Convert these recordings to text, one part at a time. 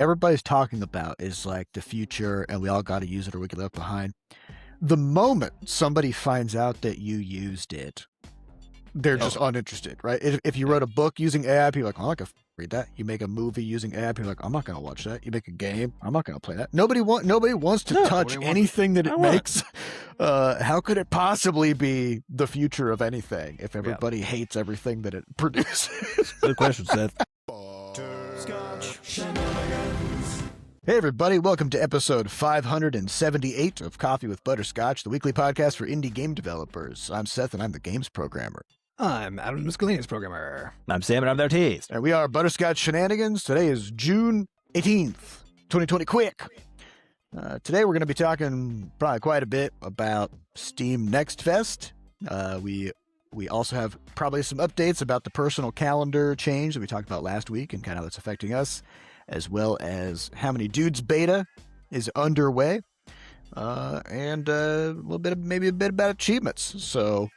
everybody's talking about is like the future and we all got to use it or we get left behind. The moment somebody finds out that you used it, they're just uninterested, right? If you wrote a book using AI, people are like, oh, I can read that. You make a movie using AI, people are like, I'm not going to watch that. You make a game, I'm not going to play that. Nobody wants to touch anything that it makes. How could it possibly be the future of anything if everybody hates everything that it produces? Good question, Seth. Hey everybody, welcome to episode 578 of Coffee with Butterscotch, the weekly podcast for indie game developers. I'm Seth and I'm the games programmer. I'm Adam, the miscellaneous programmer. I'm Sam and I'm their taste. And we are Butterscotch Shenanigans. Today is June 18th, 2020. Quick! Today we're going to be talking probably quite a bit about Steam Nextfest. We also have probably some updates about the personal calendar change that we talked about last week and kind of how that's affecting us, as well as How Many Dudes beta is underway, and a little bit of, maybe a bit about achievements. So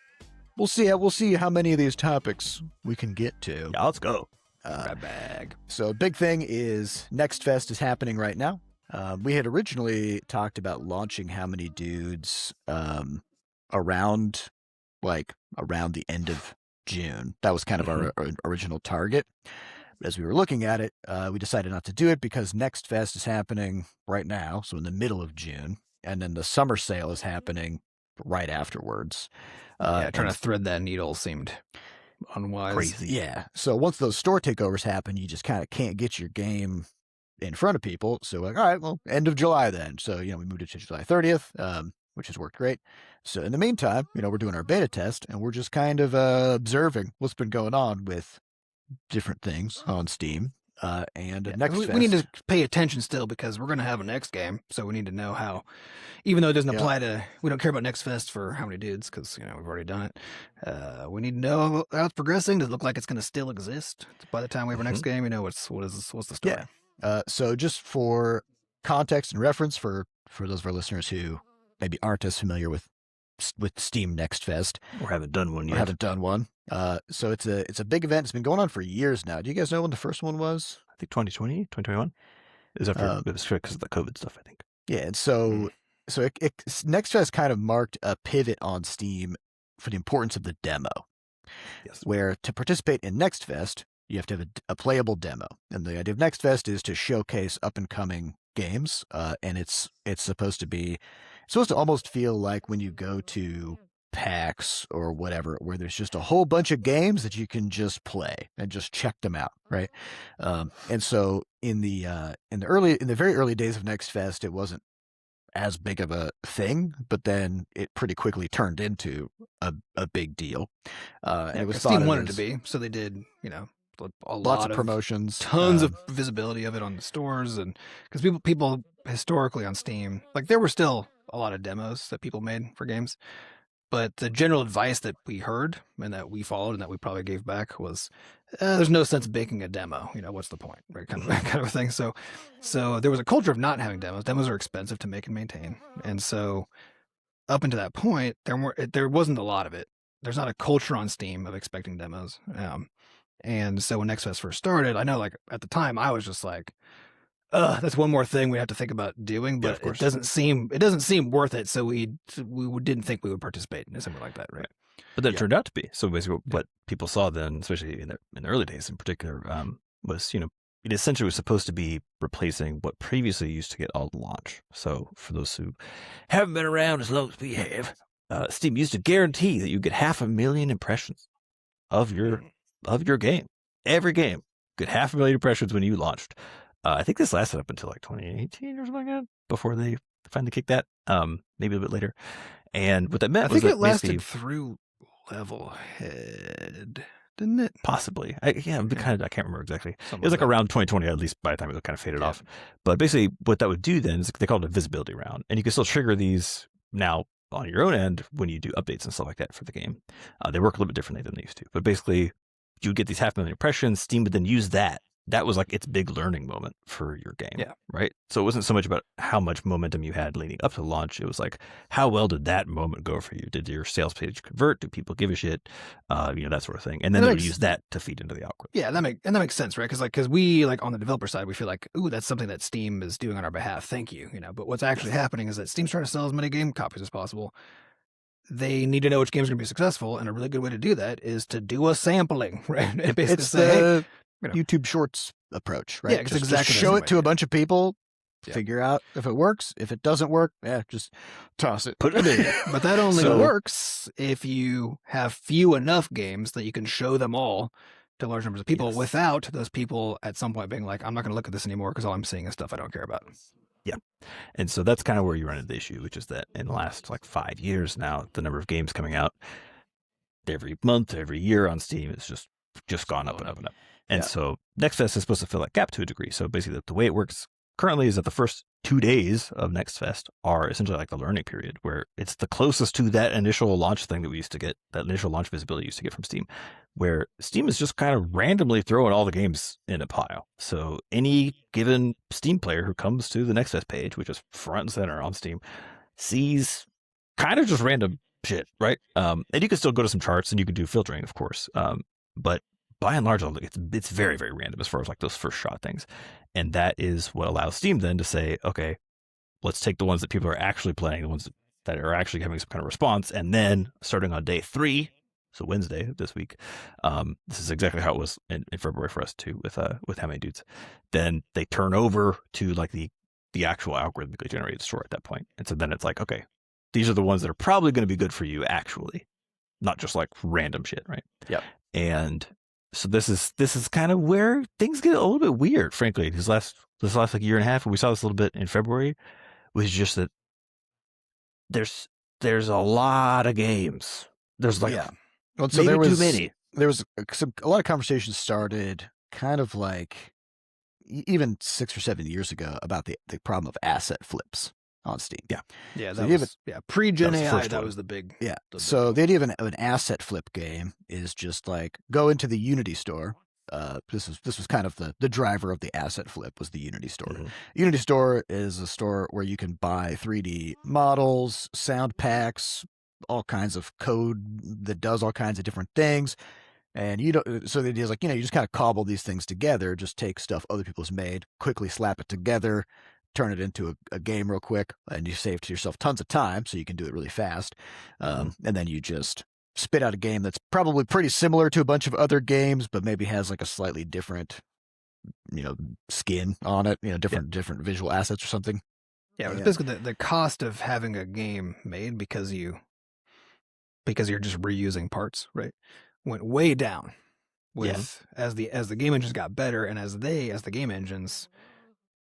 we'll see how many of these topics we can get to. Yeah, let's go. Grab bag. So big thing is Nextfest is happening right now. We had originally talked about launching How Many Dudes around the end of June. That was kind of our original target. As we were looking at it, we decided not to do it because Nextfest is happening right now, so in the middle of June, and then the summer sale is happening right afterwards. Trying to thread that needle seemed unwise. Crazy. Yeah. So once those store takeovers happen, you just kind of can't get your game in front of people. So like, all right, well, end of July then. So, we moved it to July 30th, which has worked great. So in the meantime, we're doing our beta test and we're just kind of observing what's been going on with different things on Steam and Nextfest. We need to pay attention still because we're going to have a next game. So we need to know how, even though it doesn't apply to, we don't care about Nextfest for How Many Dudes because, we've already done it. We need to know how it's progressing. Does it look like it's going to still exist by the time we have our next game? What's the story? Yeah. So just for context and reference for those of our listeners who maybe aren't as familiar with Steam Nextfest Or haven't done one yet. So it's a big event. It's been going on for years now. Do you guys know when the first one was? I think 2020, 2021. It was because of the COVID stuff, I think. Yeah, and so Nextfest kind of marked a pivot on Steam for the importance of the demo. Yes. Where to participate in Nextfest, you have to have a playable demo. And the idea of Nextfest is to showcase up and coming games. And it's supposed to almost feel like when you go to PAX or whatever, where there's just a whole bunch of games that you can just play and just check them out, right? And so in the very early days of Nextfest, it wasn't as big of a thing, but then it pretty quickly turned into a big deal. And it was Steam wanted to be, so they did, lots of promotions, tons of visibility of it on the stores, and because people historically on Steam, like there were still a lot of demos that people made for games. But the general advice that we heard and that we followed and that we probably gave back was, there's no sense making a demo. What's the point, right? Kind of a thing. So there was a culture of not having demos. Demos are expensive to make and maintain, and so up until that point, there wasn't a lot of it. There's not a culture on Steam of expecting demos. And so when Nextfest first started, I know like at the time I was just like, that's one more thing we have to think about doing, but it doesn't seem worth it. So we didn't think we would participate in something like that, right? But that turned out to be. So basically what people saw then, especially in the early days in particular, was, it essentially was supposed to be replacing what previously used to get all the launch. So for those who haven't been around as long as we have, Steam used to guarantee that you get 500,000 impressions of your game. Every game get 500,000 impressions when you launched. I think this lasted up until like 2018 or something like that before they finally kicked that. Maybe a bit later. And what that meant was that it lasted through Levelhead, didn't it? Possibly. I can't remember exactly. It was like around 2020, at least by the time it kind of faded off. But basically what that would do then is they called it a visibility round. And you can still trigger these now on your own end when you do updates and stuff like that for the game. They work a little bit differently than they used to. But basically you would get these 500,000 impressions. Steam would then use that that was like its big learning moment for your game. Yeah. Right. So it wasn't so much about how much momentum you had leading up to launch. It was like, how well did that moment go for you? Did your sales page convert? Do people give a shit? That sort of thing. And then they use that to feed into the algorithm. Yeah, that makes sense, right? Because we, like, on the developer side, we feel like, ooh, that's something that Steam is doing on our behalf. Thank you. But what's actually happening is that Steam's trying to sell as many game copies as possible. They need to know which games are going to be successful, and a really good way to do that is to do a sampling, right? And basically It's say, the hey, YouTube Shorts approach, right? Yeah, it's just exactly the show same it to a idea. bunch of people, Yeah. figure out if it works. If it doesn't work, just toss it. Put it in. But that only So- works if you have few enough games that you can show them all to large numbers of people Yes. without those people at some point being like, I'm not going to look at this anymore because all I'm seeing is stuff I don't care about. And so that's kind of where you run into the issue, which is that in the last like 5 years now, the number of games coming out every month, every year on Steam is just gone up and up and up. And Yeah. so Nextfest is supposed to fill that gap to a degree. So basically the way it works currently is that the first 2 days of Nextfest are essentially like the learning period, where it's the closest to that initial launch thing that we used to get, that initial launch visibility we used to get from Steam, where Steam is just kind of randomly throwing all the games in a pile. So any given Steam player who comes to the Nextfest page, which is front and center on Steam, sees kind of just random shit, right? And you can still go to some charts and you can do filtering, of course. But by and large, it's very, very random as far as like those first shot things. And that is what allows Steam then to say, okay, let's take the ones that people are actually playing, the ones that are actually having some kind of response. And then starting on day 3, so Wednesday of this week, this is exactly how it was in February for us too, with How Many Dudes. Then they turn over to like the actual algorithmically generated store at that point. And so then it's like, okay, these are the ones that are probably going to be good for you actually, not just like random shit, right? Yep. And so this is kind of where things get a little bit weird, frankly. This last like year and a half, and we saw this a little bit in February, was just that there's a lot of games. There's like Well, so maybe too many. There was a lot of conversations started kind of like even 6 or 7 years ago about the problem of asset flips on Steam. Yeah, So that you was pre-Gen that was the AI. first That one. was the big. Yeah. the big So deal. the idea of an asset flip game is just like go into the Unity store. This was kind of the driver of the asset flip was the Unity store. Mhm. Unity store is a store where you can buy 3D models, sound packs, all kinds of code that does all kinds of different things. And so the idea is like, you just kind of cobble these things together, just take stuff other people's made, quickly slap it together, turn it into a game real quick, and you save to yourself tons of time so you can do it really fast. And then you just spit out a game that's probably pretty similar to a bunch of other games, but maybe has like a slightly different, skin on it, different visual assets or something. Yeah, it's Yeah. basically the cost of having a game made because you're just reusing parts, right? Went way down with as the game engines got better and as the game engines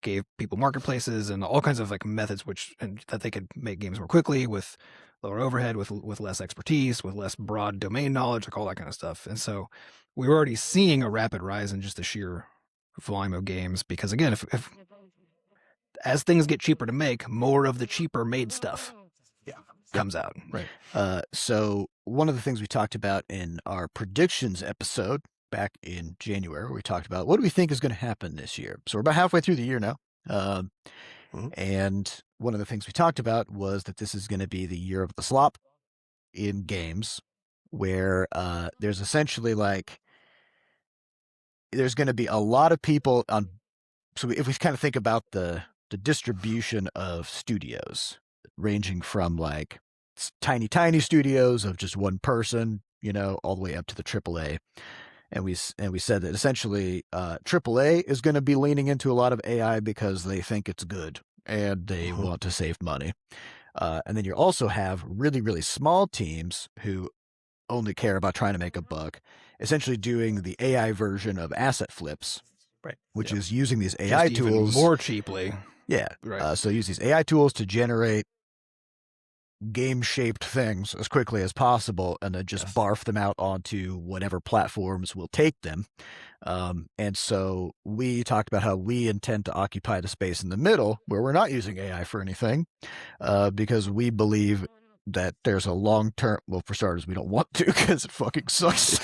gave people marketplaces and all kinds of like methods that they could make games more quickly with lower overhead, with less expertise, with less broad domain knowledge, like all that kind of stuff. And so we were already seeing a rapid rise in just the sheer volume of games because again, if as things get cheaper to make, more of the cheaper made stuff comes out. Right. So one of the things we talked about in our predictions episode back in January, where we talked about what do we think is going to happen this year. So we're about halfway through the year now. And one of the things we talked about was that this is going to be the year of the slop in games, where there's essentially like, there's going to be a lot of people on. So if we kind of think about the distribution of studios, ranging from like tiny studios of just one person, all the way up to the AAA. And we said that essentially AAA is going to be leaning into a lot of AI because they think it's good and they want to save money. And then you also have really, really small teams who only care about trying to make a buck, essentially doing the AI version of asset flips, Right. which is using these AI Just even tools more cheaply. Yeah. Right. So use these AI tools to generate game-shaped things as quickly as possible and then just barf them out onto whatever platforms will take them. And so we talked about how we intend to occupy the space in the middle where we're not using AI for anything because we believe that there's a long-term, well, for starters, we don't want to because it fucking sucks.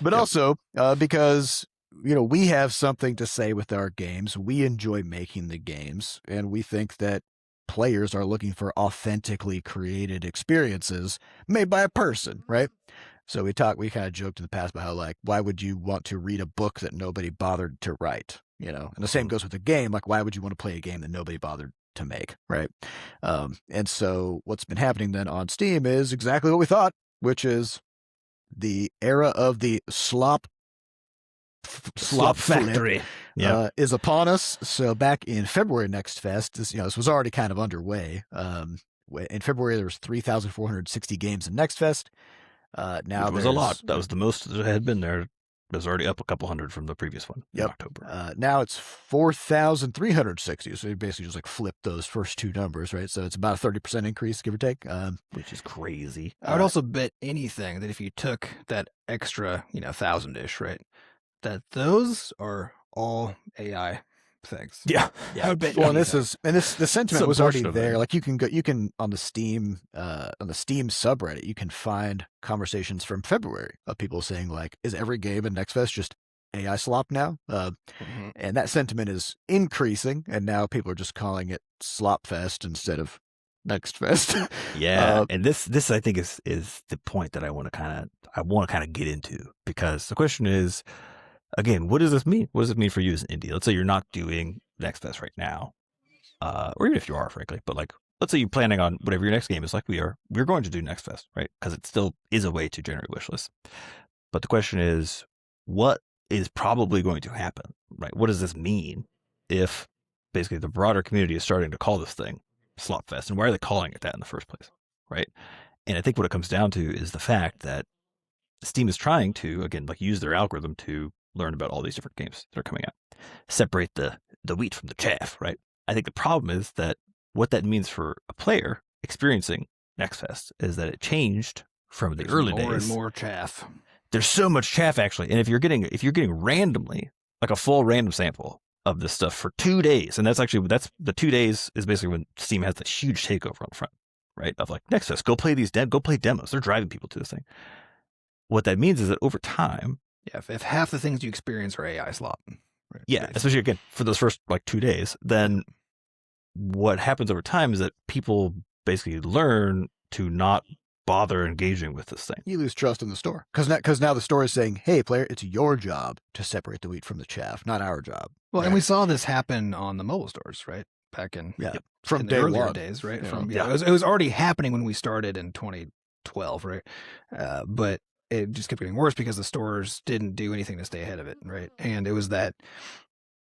But also because we have something to say with our games. We enjoy making the games, and we think that players are looking for authentically created experiences made by a person, right? So we kind of joked in the past about how, like, why would you want to read a book that nobody bothered to write? And the same goes with a game. Like, why would you want to play a game that nobody bothered to make, right? And so what's been happening then on Steam is exactly what we thought, which is the era of the slop factory is upon us. So back in February Nextfest, this was already kind of underway. In February, there was 3,460 games in Nextfest. Now it was a lot. That was the most that had been there. It was already up a couple hundred from the previous one in October. Now it's 4,360. So you basically just like flip those first two numbers, right? So it's about a 30% increase, give or take. Which is crazy. I would also bet anything that if you took that extra, 1,000-ish, right, that those are all AI things. Yeah. I would bet. Well, the sentiment was already there. It. Like you can on the Steam subreddit, you can find conversations from February of people saying like, is every game in Nextfest just AI slop now? And that sentiment is increasing, and now people are just calling it Slop Fest instead of Nextfest. Yeah, and this I think is the point that I want to kind of get into, because the question is, again, what does this mean? What does it mean for you as an indie? Let's say you're not doing Nextfest right now, or even if you are, frankly, but like, let's say you're planning on whatever your next game is, like we're going to do Nextfest, right? Because it still is a way to generate wish lists. But the question is, what is probably going to happen, right? What does this mean if basically the broader community is starting to call this thing Slopfest, and why are they calling it that in the first place, right? And I think what it comes down to is the fact that Steam is trying to, again, like use their algorithm to learn about all these different games that are coming out, separate the wheat from the chaff, right? I think the problem is that what that means for a player experiencing Nextfest is that it changed from the early days. More and more chaff. There's so much chaff, actually, and if you're getting randomly, like a full random sample of this stuff for 2 days, and that's the 2 days is basically when Steam has this huge takeover on the front, right? Of like, Nextfest, go play demos. They're driving people to this thing. What that means is that over time, if half the things you experience are AI slop, right? Yeah, especially again for those first like 2 days, then what happens over time is that people basically learn to not bother engaging with this thing. You lose trust in the store because now the store is saying, "Hey, player, it's your job to separate the wheat from the chaff, not our job." Well, right? And we saw this happen on the mobile stores, right? Back in from the day earlier one. days, right? Yeah. It was already happening when we started in 2012, right? But it just kept getting worse because the stores didn't do anything to stay ahead of it, right? And it was that,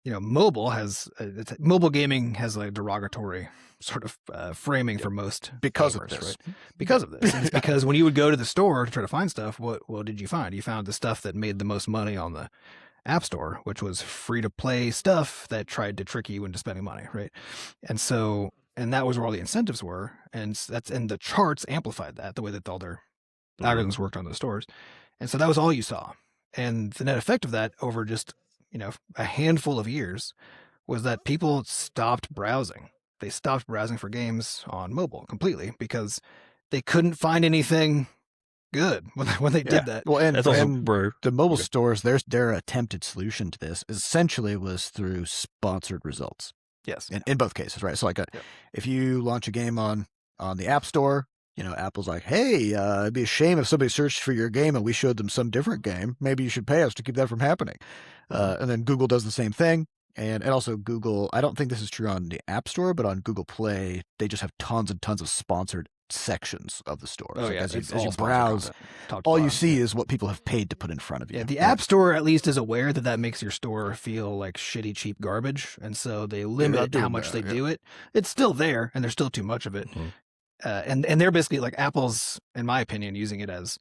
mobile gaming has a derogatory sort of framing for most because gamers, of this. right? Because of this. And it's because when you would go to the store to try to find stuff, what did you find? You found the stuff that made the most money on the App Store, which was free-to-play stuff that tried to trick you into spending money, right? And that was where all the incentives were, and the charts amplified that, the way that all their algorithms worked on the stores. And so that was all you saw. And the net effect of that over just, a handful of years was that people stopped browsing. They stopped browsing for games on mobile completely because they couldn't find anything good when they did that. Well, and, That's also and where the mobile stores, their attempted solution to this essentially was through sponsored results. Yes. In both cases, right? So like if you launch a game on the App Store, Apple's like, hey, it'd be a shame if somebody searched for your game and we showed them some different game. Maybe you should pay us to keep that from happening. And then Google does the same thing. And also Google, I don't think this is true on the App Store, but on Google Play, they just have tons and tons of sponsored sections of the store. Oh, so yeah. as It's you all browse, all you see is what people have paid to put in front of you. Yeah, the App Store at least is aware that makes your store feel like shitty, cheap garbage, and so they limit how much they do it. It's still there, and there's still too much of it. And they're basically like Apple's, in my opinion, using it as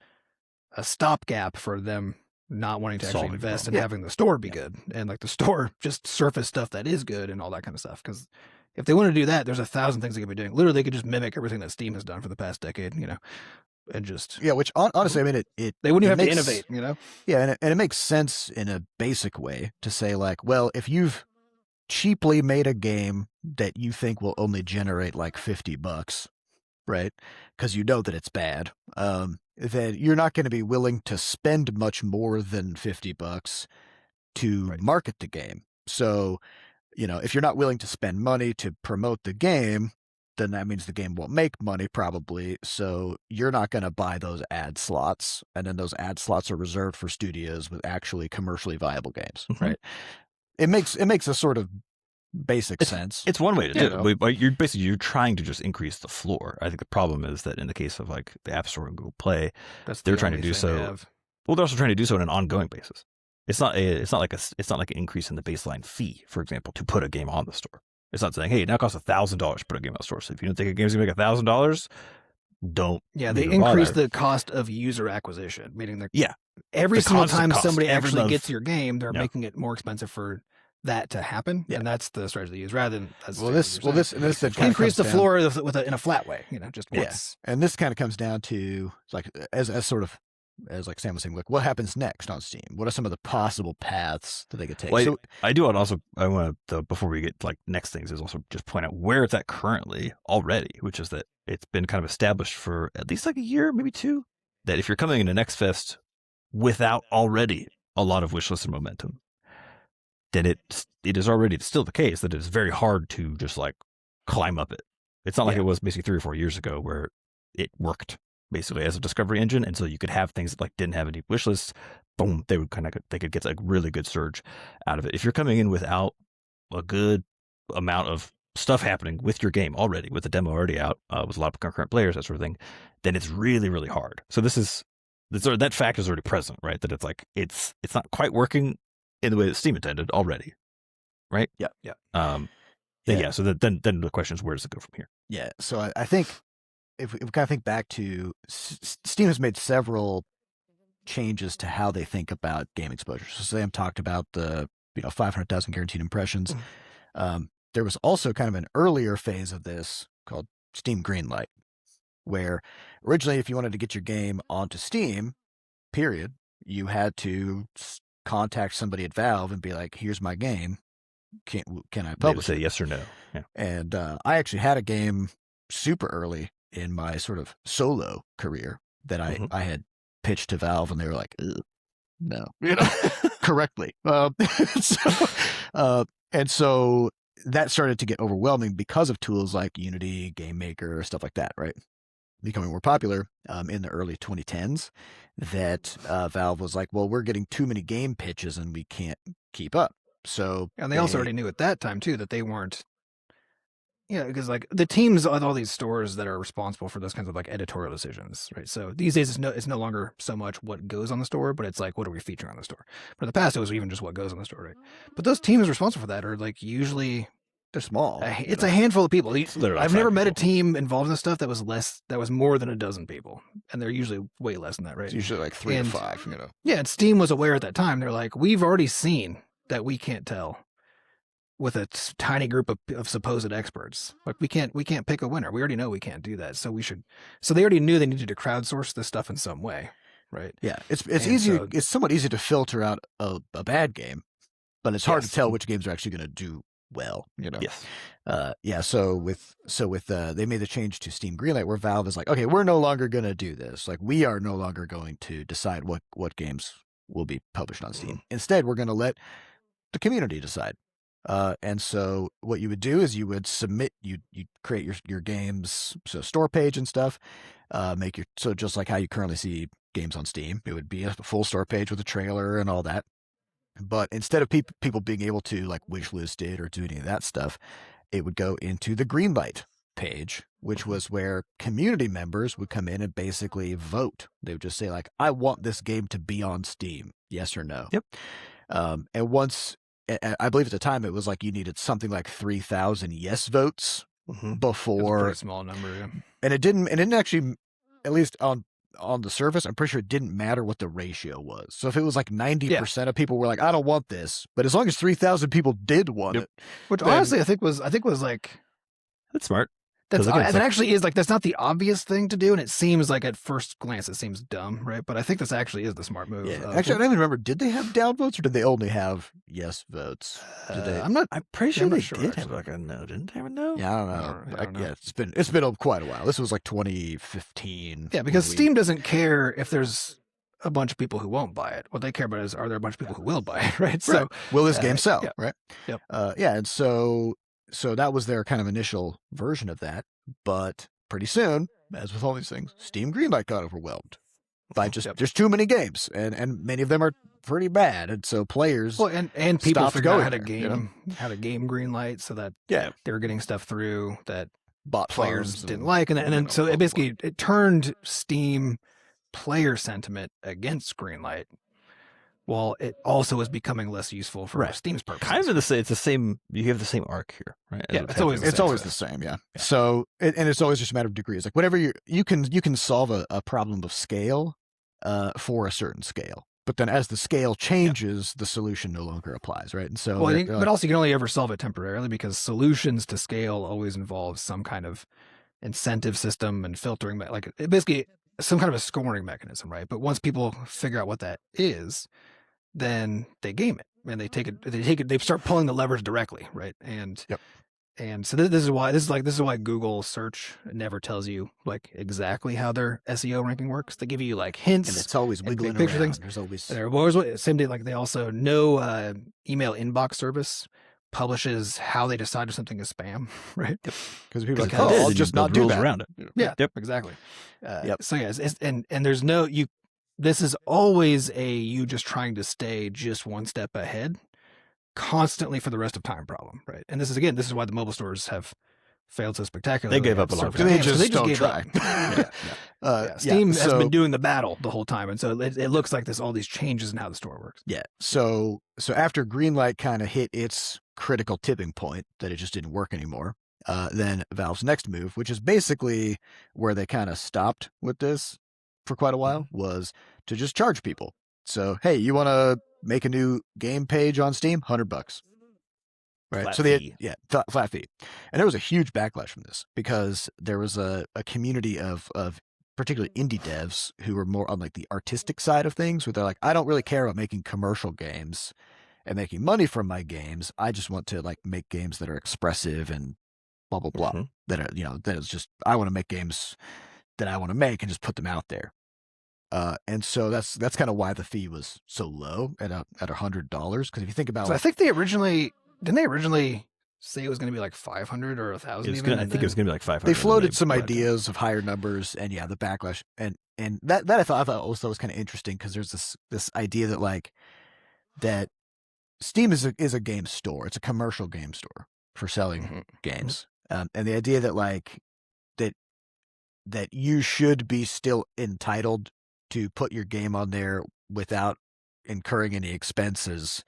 a stopgap for them not wanting to actually invest in having the store be good, and like the store just surface stuff that is good and all that kind of stuff. Because if they want to do that, there's 1,000 things they could be doing. Literally, they could just mimic everything that Steam has done for the past decade, and just which honestly, I mean, they wouldn't have to innovate, Yeah, and it makes sense in a basic way to say like, well, if you've cheaply made a game that you think will only generate like $50, right? Because you know that it's bad, then you're not going to be willing to spend much more than $50 to Right. market the game. So, if you're not willing to spend money to promote the game, then that means the game won't make money probably. So you're not going to buy those ad slots. And then those ad slots are reserved for studios with actually commercially viable games, Mhm. right? It makes a sort of basic sense. It's one way to You do know. it. But you're trying to just increase the floor. I think the problem is that in the case of like the App Store and Google Play, That's they're the trying to only do thing they so. have. Well, they're also trying to do so on an ongoing basis. It's not like an increase in the baseline fee, for example, to put a game on the store. It's not saying, hey, it now costs $1,000 to put a game on the store. So if you don't think a game's gonna make $1,000, don't. Yeah, they even increase bother. the cost of user acquisition, meaning that Yeah. every The single constant time cost somebody every actually month. gets your game, they're Yeah. making it more expensive for that to happen, Yeah. and that's the strategy they use rather than this then kind of increase comes the down- floor in a flat way, just Yeah. once. And this kind of comes down to like as sort of as like Sam was saying, like what happens next on Steam? What are some of the possible paths that they could take? Well, So I want to before we get like next things is also just point out where it's at currently already, which is that it's been kind of established for at least like a year, maybe two, that if you're coming into Nextfest without already a lot of wishlist and momentum, then it is already still the case that it's very hard to just like climb up it. It's not like Yeah. it was basically 3 or 4 years ago where it worked basically as a discovery engine, and so you could have things that like didn't have any wish lists. Boom, they could get a really good surge out of it. If you're coming in without a good amount of stuff happening with your game already, with the demo already out, with a lot of concurrent players, that sort of thing, then it's really, really hard. So that fact is already present, right? That it's like it's not quite working in the way that Steam intended already, right? Yeah. So then the question is, where does it go from here? Yeah. So I think if we kind of think back to Steam has made several changes to how they think about game exposure. So Sam talked about the 500,000 guaranteed impressions. There was also kind of an earlier phase of this called Steam Greenlight, where originally if you wanted to get your game onto Steam, period, you had to contact somebody at Valve and be like, "Here's my game. Can I They would publish say it?" yes or no. Yeah. And I actually had a game super early in my sort of solo career that I had pitched to Valve, and they were like, "Ugh, no," correctly. And so that started to get overwhelming because of tools like Unity, Game Maker, stuff like that, right? Becoming more popular in the early 2010s, that Valve was like, well, we're getting too many game pitches and we can't keep up. So, And they also already knew at that time too that they weren't, because like the teams on all these stores that are responsible for those kinds of like editorial decisions, right? So these days it's no longer so much what goes on the store, but it's like what are we featuring on the store. But in the past it was even just what goes on the store, right? But those teams responsible for that are like usually they're small. It's a handful of people. literally I've 5 never met a people. team involved in this stuff that was more than a dozen people, and they're usually way less than that, right? It's usually like 3 And- to 5, Yeah, and Steam was aware at that time. They're like, we've already seen that we can't tell with a tiny group of supposed experts. Like we can't pick a winner. We already know we can't do that. So we should. So they already knew they needed to crowdsource this stuff in some way, right? Yeah, it's And easy. so- It's somewhat easy to filter out a bad game, but it's hard Yes. to tell which games are actually going to do well. Yes. Yeah. So with they made the change to Steam Greenlight, where Valve is like, okay, we're no longer going to do this. Like, we are no longer going to decide what games will be published on Steam. Instead, we're going to let the community decide. And so what you would do is you would submit, you create your games, so store page and stuff, so just like how you currently see games on Steam, it would be a full store page with a trailer and all that. But instead of people being able to like wishlist it or do any of that stuff, it would go into the Greenlight page, which was where community members would come in and basically vote. They would just say like, I want this game to be on Steam, yes or no. Yep. And once, I believe at the time it was like you needed something like 3,000 yes votes It's a before, pretty small number. Yeah. and it didn't actually, at least on the surface, I'm pretty sure it didn't matter what the ratio was. So if it was like 90% of people were like, I don't want this, but as long as 3,000 people did want Yep. it, Which then- honestly, I think was like That's smart. that's 'Cause again, it's that like- actually is like that's not the obvious thing to do, and it seems like at first glance it seems dumb, right? But I think this actually is the smart move. yeah. Actually, I don't even remember. Did they have down votes or did they only have yes votes? Did they? I'm not. I'm pretty Yeah, sure I'm not they sure, did have actually. like a no. Didn't they have a no? Yeah, I don't know. I don't know. Yeah, it's been quite a while. This was like 2015. Yeah, because when we- Steam doesn't care if there's a bunch of people who won't buy it. What they care about is, are there a bunch of people who will buy it, right? So, will this game sell, yeah. right? Yep. And so that was their kind of initial version of that. But pretty soon, as with all these things, Steam Greenlight got overwhelmed by just too many games, and many of them are pretty bad, and so players and people stopped figured out going how to there, game how to game Greenlight so that Yeah. they were getting stuff through that bot players farms didn't like, and then so it basically it turned Steam player sentiment against Greenlight, while it also is becoming less useful for Steam's purposes. Kind of it's the same. You have the same arc here, right? Yeah, it's always the same. Yeah. So and it's always just a matter of degrees. Like whatever you can solve a problem of scale, for a certain scale. But then as the scale changes, the solution no longer applies, right? And so, but also you can only ever solve it temporarily, because solutions to scale always involve some kind of incentive system and filtering, like basically some kind of a scoring mechanism, right? But once people figure out what that is, then they game it and they start pulling the levers directly, right? And so this is why Google search never tells you like exactly how their SEO ranking works. They give you like hints, and it's always wiggling picture around. things. There's always Same day. Like they also no email inbox service publishes how they decide if something is spam, right? Because people are like, I'll just not do that around it. Yeah, exactly. So yeah, and there's no you. This is always you just trying to stay just one step ahead, constantly for the rest of time problem, right? And this is why the mobile stores have failed so spectacularly. They gave up a lot. They just don't try. Steam has been doing the battle the whole time, and so it looks like there's all these changes in how the store works. Yeah. So after Greenlight kind of hit its critical tipping point that it just didn't work anymore, then Valve's next move, which is basically where they kind of stopped with this for quite a while, was to just charge people. So, hey, you want to make a new game page on Steam? $100. Right. Flat so fee. flat fee. And there was a huge backlash from this because there was a community of particularly indie devs who were more on like the artistic side of things, where they're like, I don't really care about making commercial games and making money from my games. I just want to like make games that are expressive and blah, blah, blah. That are, that is just, I want to make games that I want to make and just put them out there. And so that's kind of why the fee was so low at $100. Because if you think about, so I think didn't they originally say it was going to be like 500 or 1,000? I think it was going to be like 500. They floated some ideas of higher numbers, and the backlash, and that I thought also was kind of interesting because there's this idea that like that Steam is a game store. It's a commercial game store for selling games, and the idea that like that you should be still entitled to put your game on there without incurring any expenses,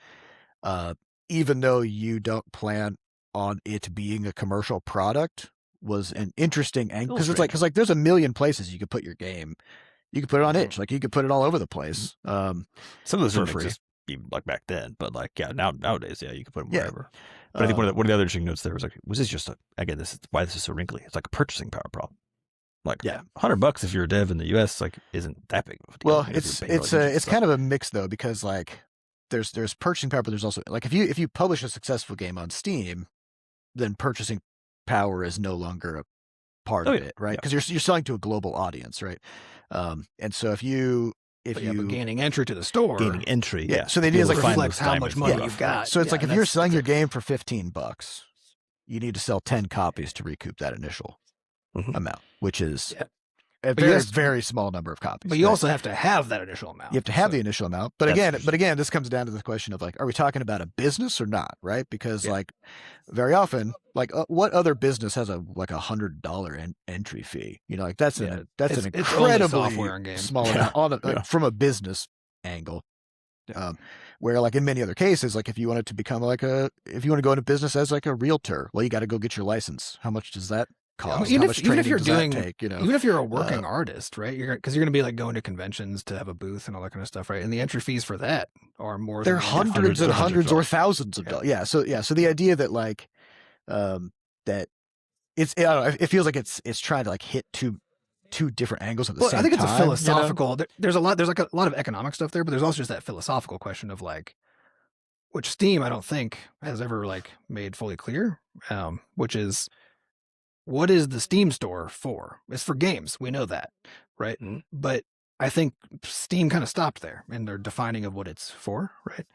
even though you don't plan on it being a commercial product, was an interesting angle. Because there's a million places you could put your game. You could put it on itch, like you could put it all over the place. Some of those for didn't free. exist even like back then, but like nowadays, you could put them wherever. But I think one of the other interesting notes there was like, was this just again, this is why this is so wrinkly. It's like a purchasing power problem. Like $100 if you're a dev in the US, like isn't that big of a deal. Well, it's kind of a mix though, because like there's purchasing power, but there's also like if you publish a successful game on Steam, then purchasing power is no longer a part of it, right? Because you're selling to a global audience, right? And so if you gaining entry to the store, so the idea is like reflects how much money you've got. So it's like if you're selling your game for $15, you need to sell 10 copies to recoup that initial amount, which is a very small number of copies. But you also have to have that initial amount. You have to have the initial amount. But again, this comes down to the question of like, are we talking about a business or not, right? Because like very often, like what other business has a $100 entry fee? Like that's an incredibly small amount from a business angle. Where like in many other cases, like if you wanted to become if you want to go into business as like a realtor, well, you got to go get your license. How much does that cost? Even if you're doing, even if you're a working artist, right? Because you're going to be like going to conventions to have a booth and all that kind of stuff, right? And the entry fees for that are more. They're hundreds and hundreds or thousands of dollars. So the idea that like that it's I don't know, it feels like it's trying to like hit two different angles at the same time. I think it's a philosophical. There's like a lot of economic stuff there, but there's also just that philosophical question of like, which Steam I don't think has ever like made fully clear, which is, what is the Steam store for? It's for games. We know that, right? But I think Steam kind of stopped there in their defining of what it's for, right?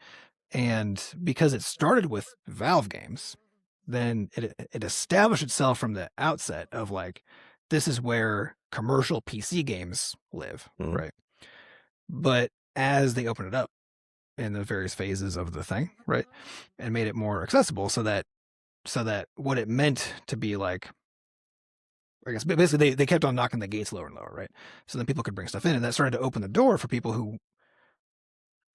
And because it started with Valve games, then it established itself from the outset of like, this is where commercial PC games live, right? But as they opened it up in the various phases of the thing, right, and made it more accessible, so that what it meant to be like, I guess basically they kept on knocking the gates lower and lower, right? So then people could bring stuff in, and that started to open the door for people who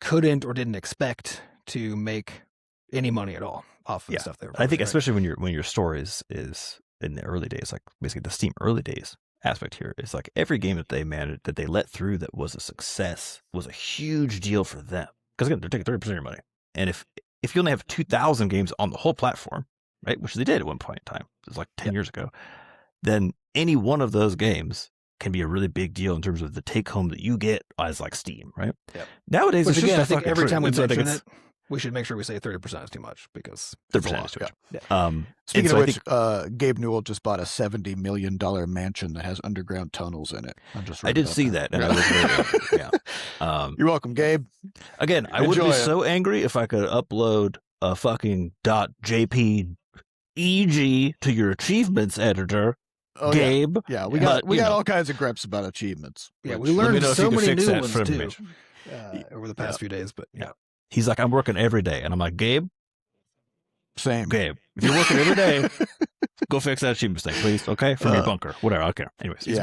couldn't or didn't expect to make any money at all off of the stuff they were I think publishing, right? especially when your store is in the early days, like basically the Steam early days aspect here is like every game that they managed that they let through that was a success was a huge deal for them. Because again, they're taking 30% of your money. And if you only have 2,000 games on the whole platform, right, which they did at one point in time, it was like 10 years ago, then any one of those games can be a really big deal in terms of the take home that you get as like Steam, right? Yep. Nowadays, Which it's again, just I think every time we so I think mention it, we should make sure we say 30% is too much, because 30% is too much. Yeah. Speaking so of which, Gabe Newell just bought a $70 million mansion that has underground tunnels in it. I did see that, and I was very angry. Yeah. You're welcome, Gabe. Again, I would be so angry if I could upload a fucking .jpeg to your achievements editor, Gabe. Yeah, we got all kinds of greps about achievements. Yeah, we learned so many new ones too over the past Yeah. few days. But yeah, he's like, I'm working every day, and I'm like, Gabe, same. Gabe, if you're working every day, go fix that achievement thing, please. Okay, from your bunker, whatever. I don't care. Anyways, he's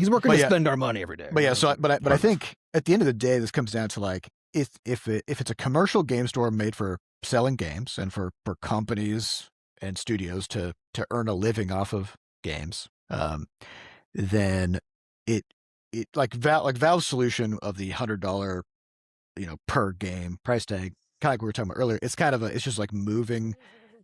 working to spend our money every day. But yeah, so but I think at the end of the day, this comes down to like if it's a commercial game store made for selling games and for companies and studios to earn a living off of games, then it like Valve's solution of the $100 per game price tag, kind of like we were talking about earlier, it's kind of it's just like moving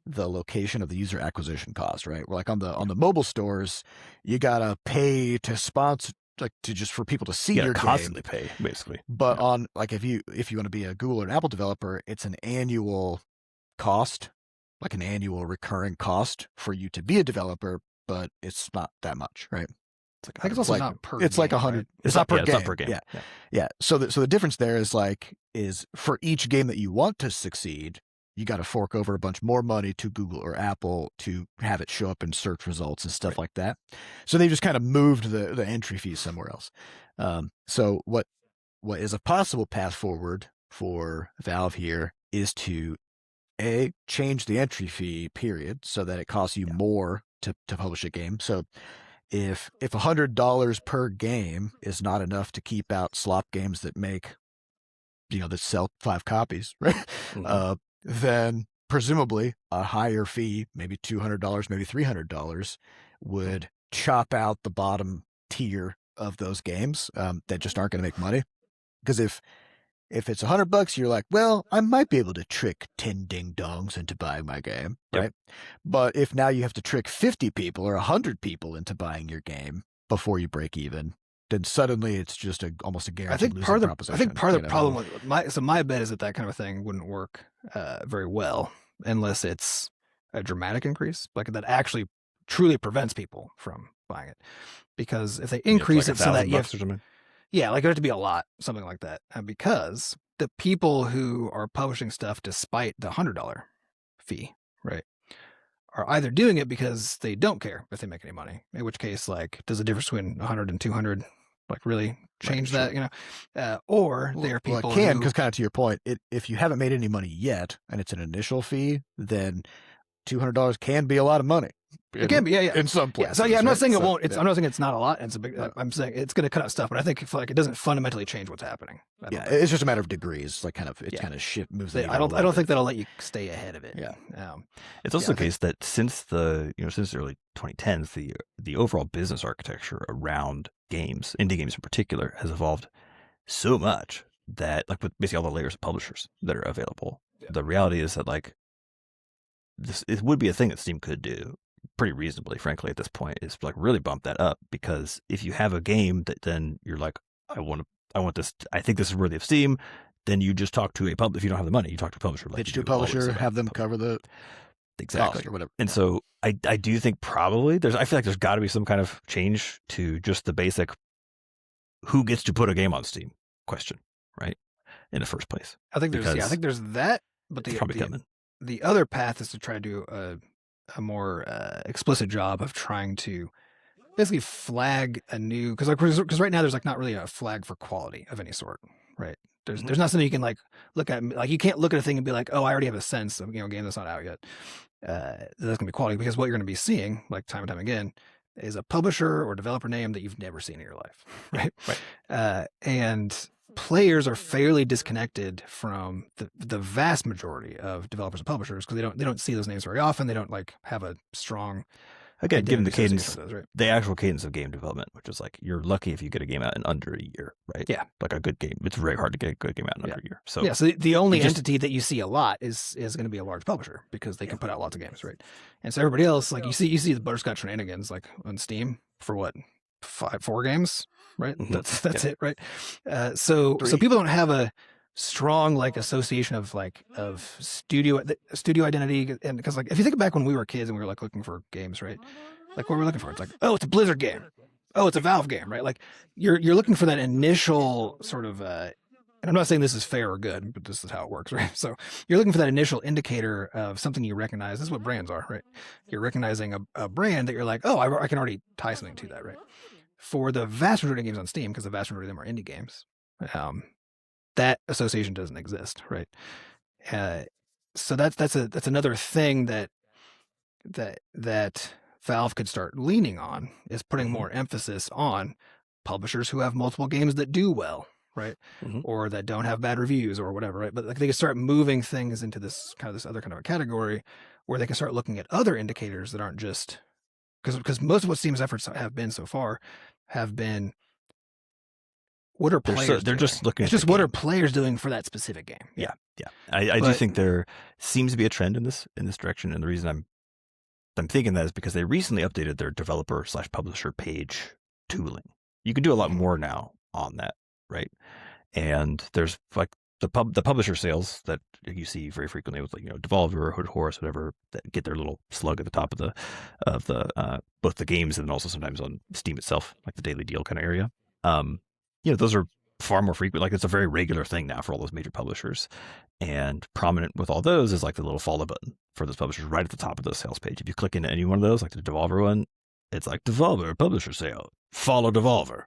the location of the user acquisition cost, right? We're like on the mobile stores, you gotta pay to sponsor, like to just for people to see your constantly game. pay, basically. But on like if you want to be a Google or an Apple developer, it's an annual cost, like an annual recurring cost for you to be a developer, but it's not that much, right? I think it's also like, not per. It's game, like 100. Right? It's not per game. It's not per game. Yeah. So the difference there is for each game that you want to succeed, you got to fork over a bunch more money to Google or Apple to have it show up in search results and stuff like that. So they just kind of moved the entry fees somewhere else. So what is a possible path forward for Valve here is to change the entry fee period so that it costs you more to publish a game. So if $100 per game is not enough to keep out Slop games that make, that sell 5 copies, right? Mm-hmm. Then presumably a higher fee, maybe $200, maybe $300, would chop out the bottom tier of those games that just aren't going to make money. Because if it's $100, you're like, well, I might be able to trick 10 ding dongs into buying my game, right? But if now you have to trick 50 people or 100 people into buying your game before you break even, then suddenly it's just almost a guaranteed losing proposition. I think part of the problem with my bet is that kind of thing wouldn't work very well unless it's a dramatic increase, like that actually truly prevents people from buying it. Because if they increase it so that you have, yeah, like it would have to be a lot, something like that. Because the people who are publishing stuff despite the $100 fee, right, are either doing it because they don't care if they make any money, in which case, like, does the difference between 100 and 200 like really change that, or they're people well, it can, because kind of to your point, if you haven't made any money yet and it's an initial fee, then $200 can be a lot of money. It can be, in some places. So I'm not saying it won't. I'm not saying it's not a lot. It's a big. I'm saying it's going to cut out stuff, but I think it doesn't fundamentally change what's happening. It's just a matter of degrees. Like kind of moves. I don't think that'll let you stay ahead of it. Yeah. It's also the case that since the early 2010s, the overall business architecture around games, indie games in particular, has evolved so much that, like, with basically all the layers of publishers that are available, the reality is that like it would be a thing that Steam could do pretty reasonably, frankly, at this point, is like really bump that up. Because if you have a game that then you're like, I want this, I think this is worthy of Steam, then you just talk to a publisher. If you don't have the money, you talk to a publisher. Pitch to a publisher, have them cover the exactly cost or whatever. And so I do think probably I feel like there's got to be some kind of change to just the basic who gets to put a game on Steam question, right? In the first place. I think there's I think there's that, but It's probably coming. the other path is to try to do a more explicit job of trying to basically flag a new, because right now there's like not really a flag for quality of any sort, right? There's not something you can like look at, like you can't look at a thing and be like, oh, I already have a sense of, you know, a game that's not out yet. That's gonna be quality, because what you're gonna be seeing, like time and time again, is a publisher or developer name that you've never seen in your life, right? Right. And players are fairly disconnected from the vast majority of developers and publishers, because they don't see those names very often. They don't like have a strong, again, given the identity cadence, associated with those, right? the actual cadence of game development, which is like you're lucky if you get a game out in under a year, right? Yeah. Like a good game, it's very hard to get a good game out in under a year. So yeah, so the only entity that you see a lot is going to be a large publisher, because they can put out lots of games, right? And so everybody else, like you see the Butterscotch shenanigans like on Steam for what, 4 games, right? Mhm. That's it, right? So people don't have a strong like association of studio identity, and because like if you think back when we were kids and we were like looking for games, right? Like what we're looking for, it's like, oh, it's a Blizzard game, oh, it's a Valve game, right? Like you're looking for that initial sort of and I'm not saying this is fair or good, but this is how it works, right? So you're looking for that initial indicator of something you recognize. This is what brands are, right? You're recognizing a brand that you're like, oh, I can already tie something to that, right? For the vast majority of games on Steam, because the vast majority of them are indie games, that association doesn't exist, right? So that's another thing that Valve could start leaning on, is putting more emphasis on publishers who have multiple games that do well, right? Or that don't have bad reviews or whatever, right? But like they can start moving things into this other kind of a category where they can start looking at other indicators that aren't just, because most of what Steam's efforts have been so far have been, what are players they're doing? just looking it's at just what are players doing for that specific game. Yeah. I do think there seems to be a trend in this direction, and the reason I'm thinking that is because they recently updated their developer/publisher page tooling. You can do a lot more now on that, right? And there's like the publisher sales that you see very frequently with, like, you know, Devolver, Hood Horse, whatever, that get their little slug at the top of the both the games and then also sometimes on Steam itself, like the daily deal kind of area. You know, those are far more frequent. Like it's a very regular thing now for all those major publishers. And prominent with all those is like the little follow button for those publishers right at the top of the sales page. If you click into any one of those, like the Devolver one, it's like Devolver publisher sale, follow Devolver.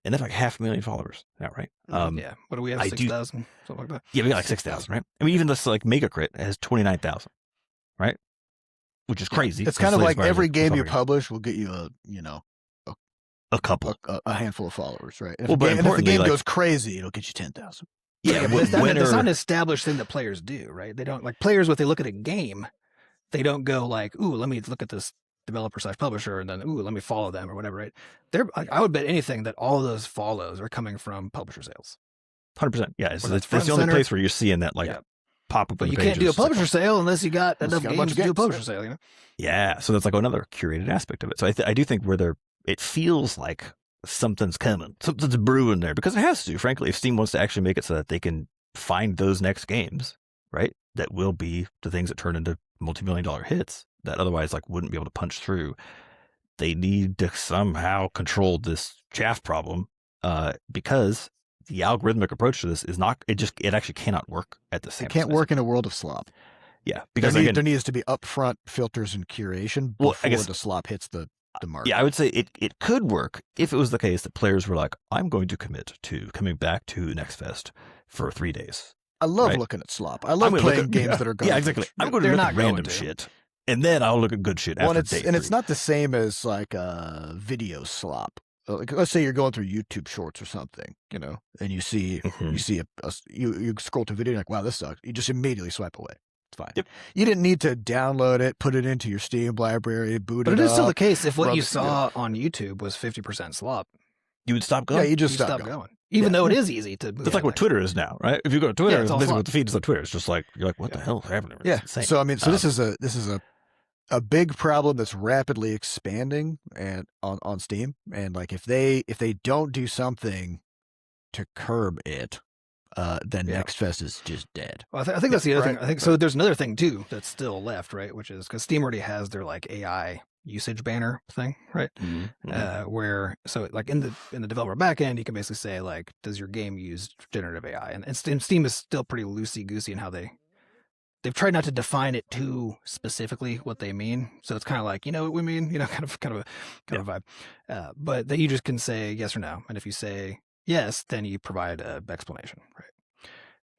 And they have like 500,000 followers now, right? Yeah. What do we have? 6,000, something like that. Yeah, we got like 6,000, right? I mean, even this like Mega Crit has 29,000, right? Which is crazy. It's kind of like every game you publish will get you a couple, a handful of followers, right? If, but if the game like, goes crazy, it'll get you 10,000. Yeah, but it's not an established thing that players do, right? They don't, like, players, if they look at a game, they don't go like, ooh, let me look at this developer/publisher and then, ooh, let me follow them or whatever, right? They're like, I would bet anything that all of those follows are coming from publisher sales. 100%. Yeah, it's the only place where you're seeing that like pop up. But you can't do a publisher sale unless you got enough games to do a publisher sale, you know? Yeah, so that's like another curated aspect of it. So I do think it feels like something's coming, something's brewing there, because it has to, frankly, if Steam wants to actually make it so that they can find those next games, right? That will be the things that turn into multi-million-dollar hits that otherwise like wouldn't be able to punch through. They need to somehow control this chaff problem, because the algorithmic approach to this is not, it actually cannot work at the same time. It can't work in a world of slop. Yeah, because there needs to be upfront filters and curation before the slop hits the market. Yeah, I would say it could work if it was the case that players were like, I'm going to commit to coming back to Nextfest for 3 days. I love looking at slop. I love playing games that are going. Yeah, exactly. I'm going to look at random shit, and then I'll look at good shit after day 3. And it's not the same as like a video slop. Like, let's say you're going through YouTube Shorts or something, you know, and you see you scroll to a video, and you're like, wow, this sucks. You just immediately swipe away. It's fine. Yep. You didn't need to download it, put it into your Steam library, boot it up. But it is still the case. If what you saw on YouTube was 50% slop, you would stop going. Yeah, you just stop going. Even though it is easy to. It's like what Twitter is now, right? If you go to Twitter, it's basically what the feed is on Twitter. It's just like, you're like, what the hell is happening? Yeah. So I mean, this is a big problem that's rapidly expanding and on Steam. And like if they don't do something to curb it, then Nextfest is just dead. Well, I think that's the other thing. I think so. There's another thing too that's still left, right? Which is because Steam already has their like AI usage banner thing, right? Mm-hmm. Where so like in the developer backend, you can basically say like, does your game use generative AI? And Steam is still pretty loosey goosey in how they've tried not to define it too specifically what they mean. So it's kind of like, you know what we mean, you know, kind of a vibe. But that you just can say yes or no, and if you say yes, then you provide an explanation, right?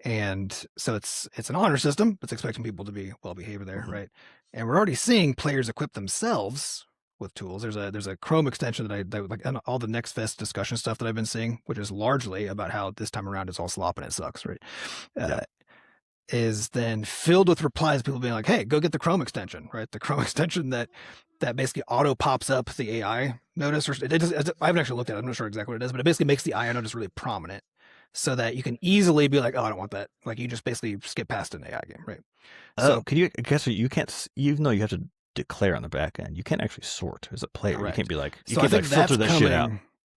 And so it's an honor system. It's expecting people to be well behaved there, right? And we're already seeing players equip themselves with tools. There's a Chrome extension that like, and all the Nextfest discussion stuff that I've been seeing, which is largely about how this time around it's all slop and it sucks, right? Is then filled with replies, people being like, "Hey, go get the Chrome extension," right? The Chrome extension that basically auto pops up the AI notice, or I haven't actually looked at it. I'm not sure exactly what it is, but it basically makes the AI notice really prominent, so that you can easily be like, "Oh, I don't want that." Like you just basically skip past an AI game, right? So can you? I guess you can't. Even though you have to declare on the back end, you can't actually sort as a player. Correct. You can't be like, you So can't like filter that shit out.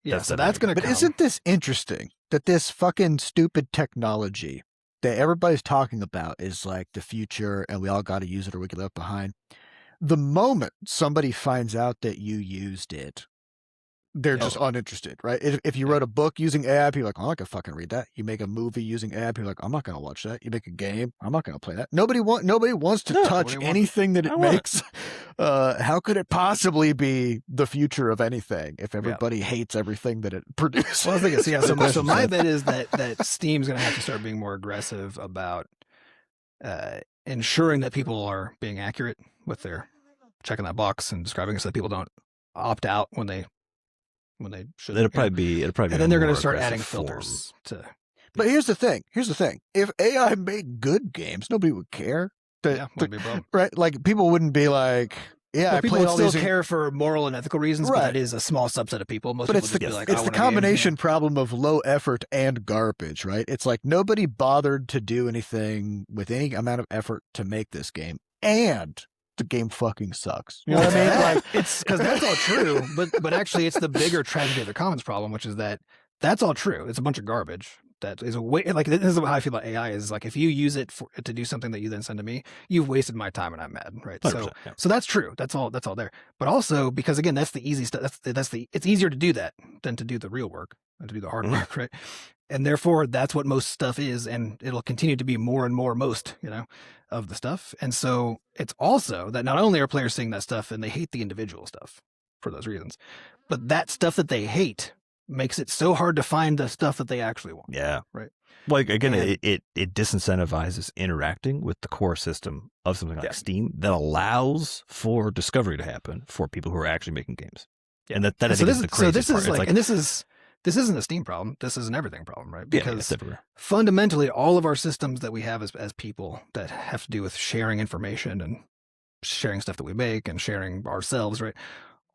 Yeah, so that's going to But come. isn't this interesting that this fucking stupid technology that everybody's talking about is like the future and we all got to use it or we get left behind? The moment somebody finds out that you used it, they're just uninterested, right? If you wrote a book using AI, people are like, I'm not gonna fucking read that. You make a movie using AI, people are like, I'm not gonna watch that. You make a game, I'm not gonna play that. Nobody wants to touch anything that it makes. How could it possibly be the future of anything if everybody hates everything that it produces? Well, I think it's, so my bet is that Steam's gonna have to start being more aggressive about ensuring that people are being accurate with their checking that box and describing it so that people don't opt out when they should. It'll probably be. And then they're going to start adding filters to. But here's the thing. If AI made good games, nobody would care. Wouldn't be a problem. Right? Like people wouldn't be like, yeah, I people played would all still these care for moral and ethical reasons, but that is a small subset of people. Most people would be like, it's the combination problem of low effort and garbage, right? It's like nobody bothered to do anything with any amount of effort to make this game, and the game fucking sucks. You know what I mean? Like it's because that's all true, but actually, it's the bigger tragedy of the commons problem, which is that that's all true. It's a bunch of garbage. That is a way. Like this is how I feel about AI. Is like if you use it to do something that you then send to me, you've wasted my time and I'm mad, right? So that's true. That's all there. But also because again, that's the easy stuff. It's easier to do that than to do the real work and to do the hard work, right? And therefore, that's what most stuff is, and it'll continue to be more and more most, of the stuff. And so it's also that not only are players seeing that stuff and they hate the individual stuff for those reasons, but that stuff that they hate makes it so hard to find the stuff that they actually want. Yeah. Right. Well, again, it disincentivizes interacting with the core system of something like Steam that allows for discovery to happen for people who are actually making games. Yeah. And that I think is the crazy part. And this isn't a Steam problem. This is an everything problem, right? Because it's everywhere. Fundamentally, all of our systems that we have as people that have to do with sharing information and sharing stuff that we make and sharing ourselves, right?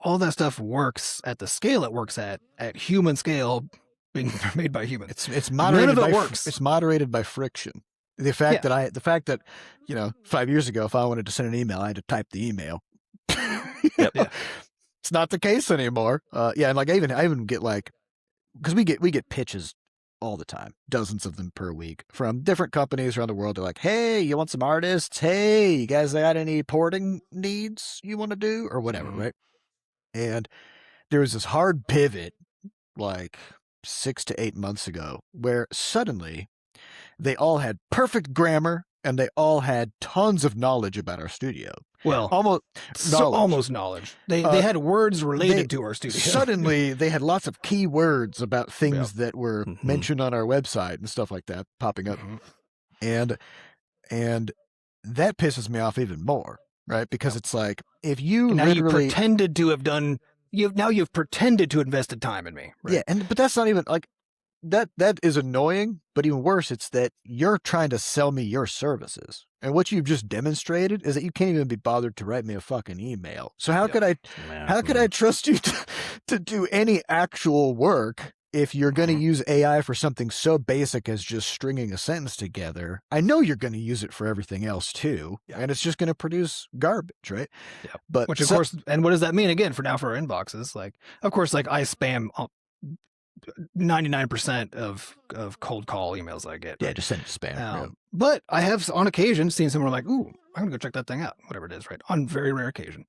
All that stuff works at the scale it works at human scale, being made by humans. It's moderated. None of it works. It's moderated by friction. The fact that 5 years ago, if I wanted to send an email, I had to type the email. It's not the case anymore. And like I even get like, because we get pitches all the time, dozens of them per week from different companies around the world. They're like, hey, you want some artists? Hey, you guys got any porting needs you want to do or whatever, right? And there was this hard pivot like 6 to 8 months ago where suddenly they all had perfect grammar and they all had tons of knowledge about our studio. Well, almost knowledge. They had words related to our studio. Suddenly, they had lots of key words about things that were mentioned on our website and stuff like that popping up, and that pisses me off even more, right? Because it's like if you you pretended to have done, you've pretended to invested time in me, right? Yeah, but that's not even like that is annoying. But even worse, it's that you're trying to sell me your services. And what you've just demonstrated is that you can't even be bothered to write me a fucking email. So how could I trust you to do any actual work if you're going to use AI for something so basic as just stringing a sentence together? I know you're going to use it for everything else too, and it's just going to produce garbage, right? Yeah. But which of course, and what does that mean again for our inboxes? Like, of course, like I spam 99% of cold call emails I get. Yeah, just send it to spam. But I have on occasion seen someone like, ooh, I'm gonna go check that thing out, whatever it is, right? On very rare occasion.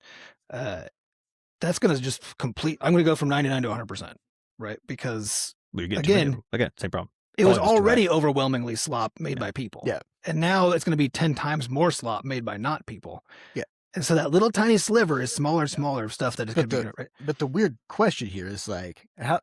that's going to just complete. I'm going to go from 99 to 100%, right? Because You're getting too many of them. Again, same problem. it was Probably just already overwhelmingly slop made by people. Yeah. And now it's going to be 10 times more slop made by not people. Yeah. And so that little tiny sliver is smaller and smaller of stuff that is going to be right. But the weird question here is like how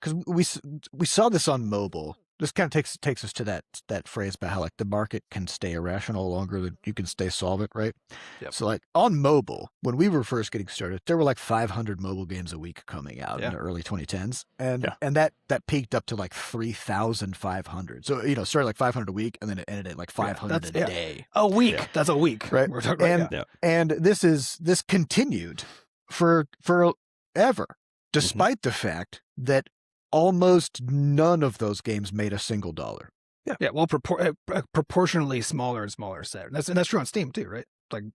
because we saw this on mobile. This kind of takes us to that phrase about how like the market can stay irrational longer than you can stay solvent, right? Yep. So like on mobile, when we were first getting started, there were like 500 mobile games a week coming out in the early 2010s, and that peaked up to like 3,500. So started like 500 a week, and then it ended at like 500 a day. A week. Yeah. That's a week, right? We're talking about, and this continued for forever, despite the fact that almost none of those games made a single dollar. Yeah. Well, proportionally smaller and smaller set. And that's true on Steam too, right? Like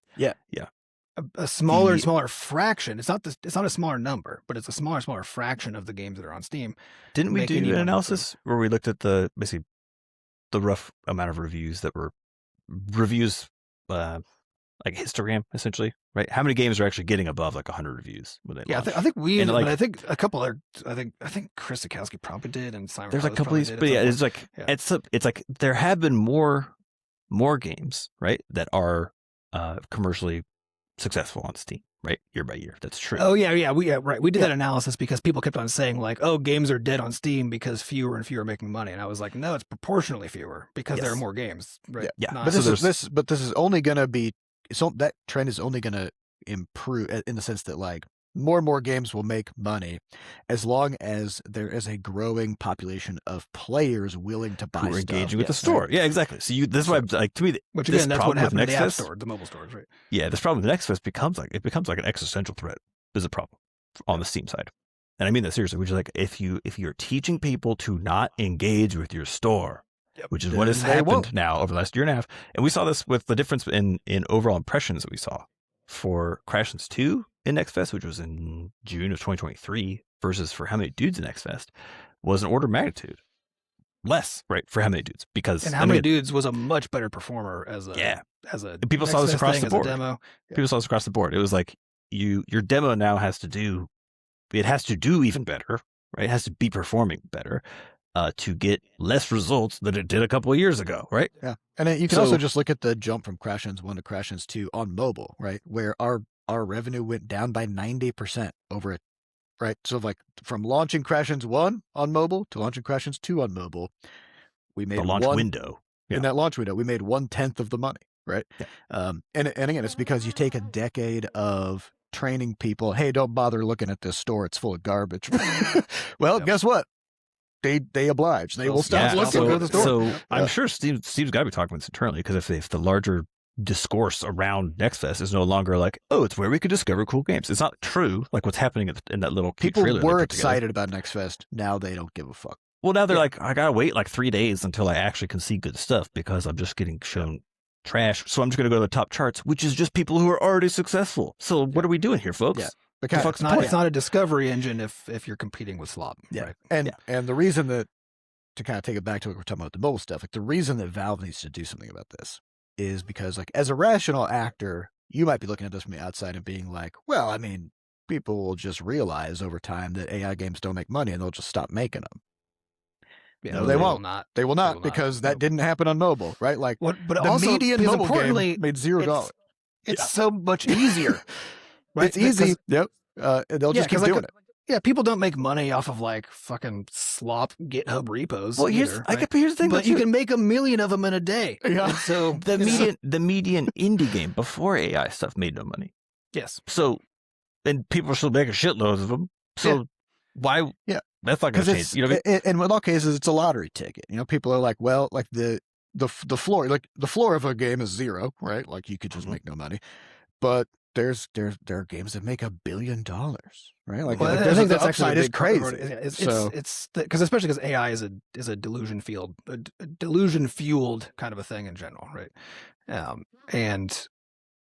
a smaller and smaller fraction. It's not a smaller number, but it's a smaller and smaller fraction of the games that are on Steam. Didn't we do an analysis where we looked at basically the rough amount of reviews that were reviews like histogram essentially, right? How many games are actually getting above like 100 reviews when they launch? I think we, but I think a couple are. I think Chris Sikowski probably did, and Simon. There's a couple of these, but it's like it's like there have been more games, right, that are commercially successful on Steam, right, year by year. That's true. Oh yeah, we did that analysis because people kept on saying like, oh, games are dead on Steam because fewer and fewer are making money, and I was like, no, it's proportionally fewer because there are more games, right? Yeah. But this is only going to be. So that trend is only going to improve in the sense that like more and more games will make money as long as there is a growing population of players willing to buy who are stuff. engaging with the store. Right? Yeah, exactly. So this is why, like, to me, which again, that's what happened to the App Store, Store, the mobile stores, right? Yeah, this problem with Nextfest becomes like an existential threat. Is a problem on the Steam side, and I mean that seriously. Which is like if you're teaching people to not engage with your store. Which is what has happened now over the last year and a half. And we saw this with the difference in overall impressions that we saw for Crashlands 2 in Nextfest, which was in June of 2023, versus for How Many Dudes in Nextfest, was an order of magnitude less, right, for How Many Dudes. Because and How Many Dudes was a much better performer as a and people saw this across the board. Demo. Yeah. People saw this across the board. It was like your demo now has to do even better, right? It has to be performing better. To get less results than it did a couple of years ago, right? Yeah, and you can also just look at the jump from Crashlands 1 to Crashlands 2 on mobile, right? Where our revenue went down by 90% over it, right? So like from launching Crashlands 1 on mobile to launching Crashlands 2 on mobile, we made the launch window. In that launch window, we made 1/10 of the money, right? Yeah. And again, it's because you take a decade of training people. Hey, don't bother looking at this store; it's full of garbage. Well, guess what? They oblige. They will stop looking at the store. So I'm sure Steve's got to be talking about this internally because if the larger discourse around Nextfest is no longer like, oh, it's where we could discover cool games. It's not true. Like what's happening in that little people trailer were excited about Nextfest. Now they don't give a fuck. Well, now they're like, I gotta wait like 3 days until I actually can see good stuff because I'm just getting shown trash. So I'm just gonna go to the top charts, which is just people who are already successful. So what are we doing here, folks? Yeah. It's not a discovery engine if you're competing with Slop. Yeah. Right? And the reason that, to kind of take it back to what we're talking about the mobile stuff, like the reason that Valve needs to do something about this is because like as a rational actor, you might be looking at this from the outside and being like, well, I mean, people will just realize over time that AI games don't make money and they'll just stop making them. Yeah, no, they won't. They will not because that didn't happen on mobile, right? Like but the also, median mobile game made $0. It's so much easier. Right? It's easy. Yep. They'll just keep doing it. Yeah, people don't make money off of like fucking Slop GitHub repos. Well, here's the thing, but you can make 1 million of them in a day. Yeah. And so the median indie game before AI stuff made no money. Yes. So, and people are still making shitloads of them. So why? Yeah, that's not going to change. You know, and in all cases, it's a lottery ticket. You know, people are like, well, like the floor, like the floor of a game is 0, right? Like you could just make no money, but there are games that make $1 billion, right? Like, well, I think that's actually crazy. It's because especially because AI is a delusion fueled kind of a thing in general, right? And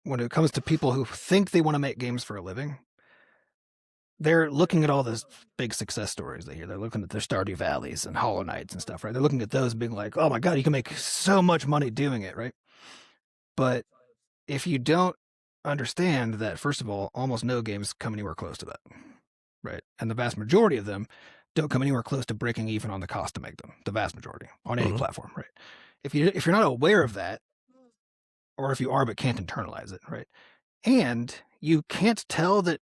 when it comes to people who think they want to make games for a living, they're looking at all those big success stories they hear. They're looking at their Stardew Valleys and Hollow Knights and stuff, right? They're looking at those and being like, oh my God, you can make so much money doing it, right? But if you don't understand that, first of all, almost no games come anywhere close to that, right? And the vast majority of them don't come anywhere close to breaking even on the cost to make them. The vast majority on any platform, right? If you're not aware of that, or if you are but can't internalize it, right? And you can't tell that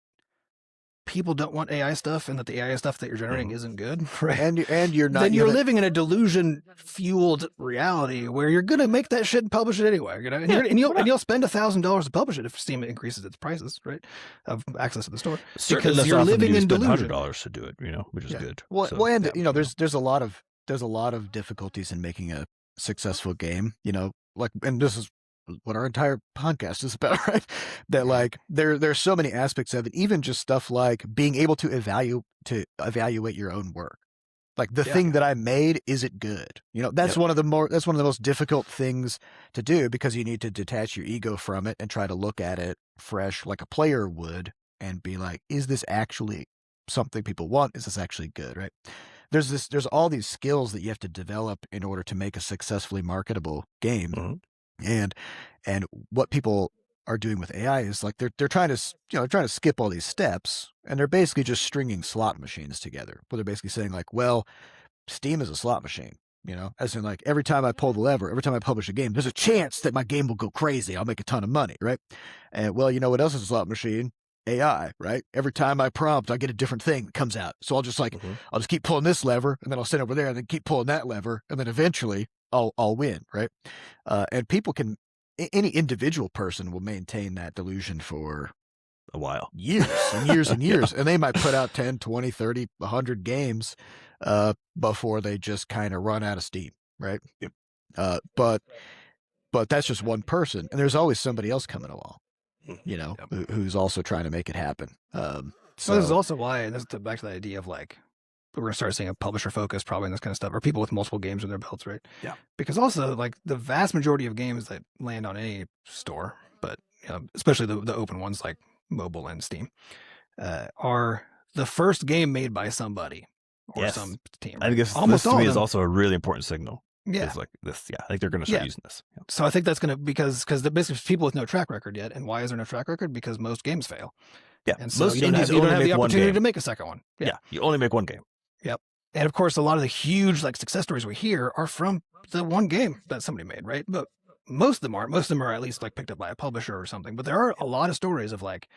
people don't want AI stuff and that the AI stuff that you're generating isn't good, right? And you're not. Then you're living in a delusion-fueled reality where you're gonna make that shit and publish it anyway, you know. And you'll spend $1,000 to publish it if Steam increases its prices, right, of access to the store, Certainly because you're living in delusion. $100 to do it, you know, which is good. Well, and you know, there's a lot of difficulties in making a successful game. You know, like, and this is what our entire podcast is about, right? That like there's so many aspects of it, even just stuff like being able to evaluate your own work. Like the thing that I made, is it good? You know, that's one of the most difficult things to do, because you need to detach your ego from it and try to look at it fresh like a player would and be like, is this actually something people want? Is this actually good, right? There's all these skills that you have to develop in order to make a successfully marketable game. And what people are doing with AI is like they're trying to skip all these steps, and they're basically just stringing slot machines together. Where they're basically saying like, well, Steam is a slot machine, you know, as in like every time I pull the lever, every time I publish a game, there's a chance that my game will go crazy. I'll make a ton of money, right? And well, you know what else is a slot machine? AI, right? Every time I prompt, I get a different thing that comes out. So I'll just like I'll just keep pulling this lever, and then I'll sit over there and then keep pulling that lever, and then eventually I'll win, right? And people can, any individual person will maintain that delusion for a while, years and years and years. And they might put out 10, 20, 30, 100 games before they just kind of run out of steam, right? But that's just one person. And there's always somebody else coming along, you know, who's also trying to make it happen. So this is also why, and this is back to the idea of like, we're going to start seeing a publisher focus probably in this kind of stuff, or people with multiple games in their belts, right? Yeah. Because also, like, the vast majority of games that land on any store, but especially the open ones like mobile and Steam, are the first game made by somebody or some team. Right? I guess this to me is also a really important signal. Yeah. It's like this. Yeah. I think they're going to start using this. Yeah. So I think that's going to, because basically people with no track record yet. And why is there no track record? Because most games fail. Yeah. And so most you don't have the opportunity to make a second one. Yeah. You only make one game. Yep. And of course, a lot of the huge like success stories we hear are from the one game that somebody made, right? But most of them aren't. Most of them are at least like picked up by a publisher or something. But there are a lot of stories of like,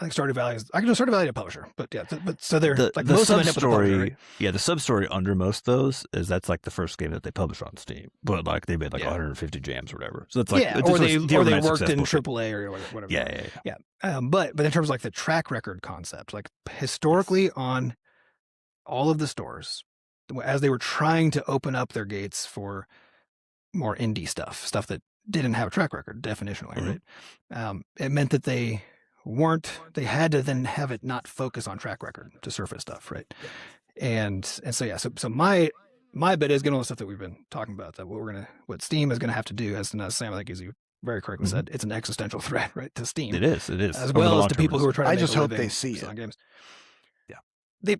I think Stardew Valley is, I can do Stardew Valley a publisher, but yeah, so they're like the most of them end up with a sub-story, publisher, right? Yeah, the sub-story under most of those is that's like the first game that they published on Steam, but like they made like 150 jams or whatever. So that's like, or they worked in AAA or whatever. Yeah. But in terms of like the track record concept, like historically on all of the stores, as they were trying to open up their gates for more indie stuff that didn't have a track record definitionally, right? It meant that they had to then have it not focus on track record to surface stuff, right? And so my bet is, getting all the stuff that we've been talking about, that what Steam is gonna have to do, as Sam, I think, as you very correctly said, it's an existential threat, right, to Steam. It is as well as to people who are trying to I make just a hope living they see it. on games. Yeah,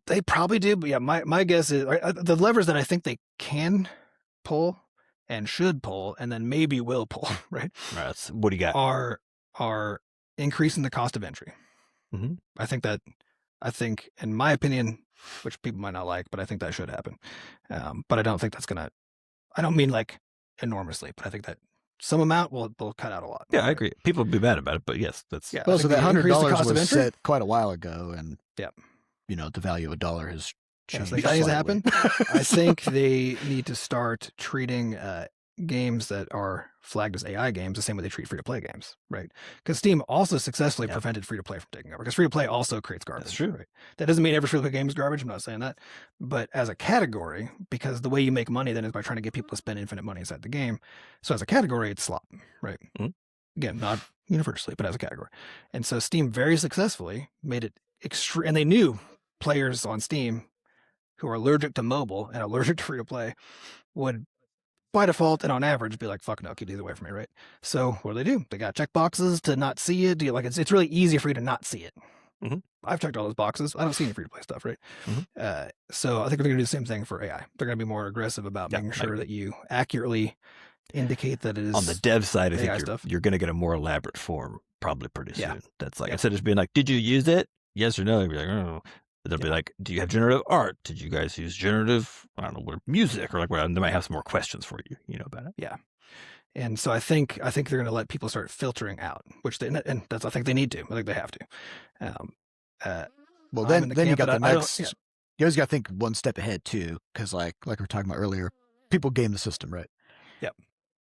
they probably do, but yeah, my guess is the levers that I think they can pull and should pull, and then maybe will pull, right? Right. What do you got? Are increasing the cost of entry. I think, in my opinion, which people might not like, but I think that should happen. But I don't think that's gonna. I don't mean like enormously, but I think that some amount will cut out a lot. Yeah, I agree. People will be mad about it, but yes, that's Well, so that $100 was set quite a while ago, and you know, the value of a dollar has changed. So that needs to happen. I think they need to start treating games that are flagged as AI games the same way they treat free-to-play games, right? Because Steam also successfully prevented free-to-play from taking over, because free-to-play also creates garbage. That's true. Right? That doesn't mean every free-to-play game is garbage. I'm not saying that. But as a category, because the way you make money then is by trying to get people to spend infinite money inside the game. So as a category, it's slop, right? Again, not universally, but as a category. And so Steam very successfully made it extreme, and they knew players on Steam who are allergic to mobile and allergic to free-to-play would, by default and on average, be like, fuck no, keep these away from me, right? So what do? They got check boxes to not see it. Like it's really easy for you to not see it. I've checked all those boxes. I don't see any free-to-play stuff, right? So I think they're going to do the same thing for AI. They're going to be more aggressive about making sure that you accurately indicate that it is on the dev side. I AI think stuff. You're going to get a more elaborate form probably pretty Yeah. soon. That's like Yeah. instead of just being like, "Did you use it? Yes or no?" You'd be like, "Oh." They'll be like, "Do you have generative art? Did you guys use generative? I don't know, what music or like what?" They might have some more questions for you, about it. Yeah. And so I think they're going to let people start filtering out, which and that's I think they need to. I think they have to. Well, I'm in then you camp got that the I don't- next. yeah. You always got to think one step ahead too, because like we were talking about earlier, people game the system, right? Yep.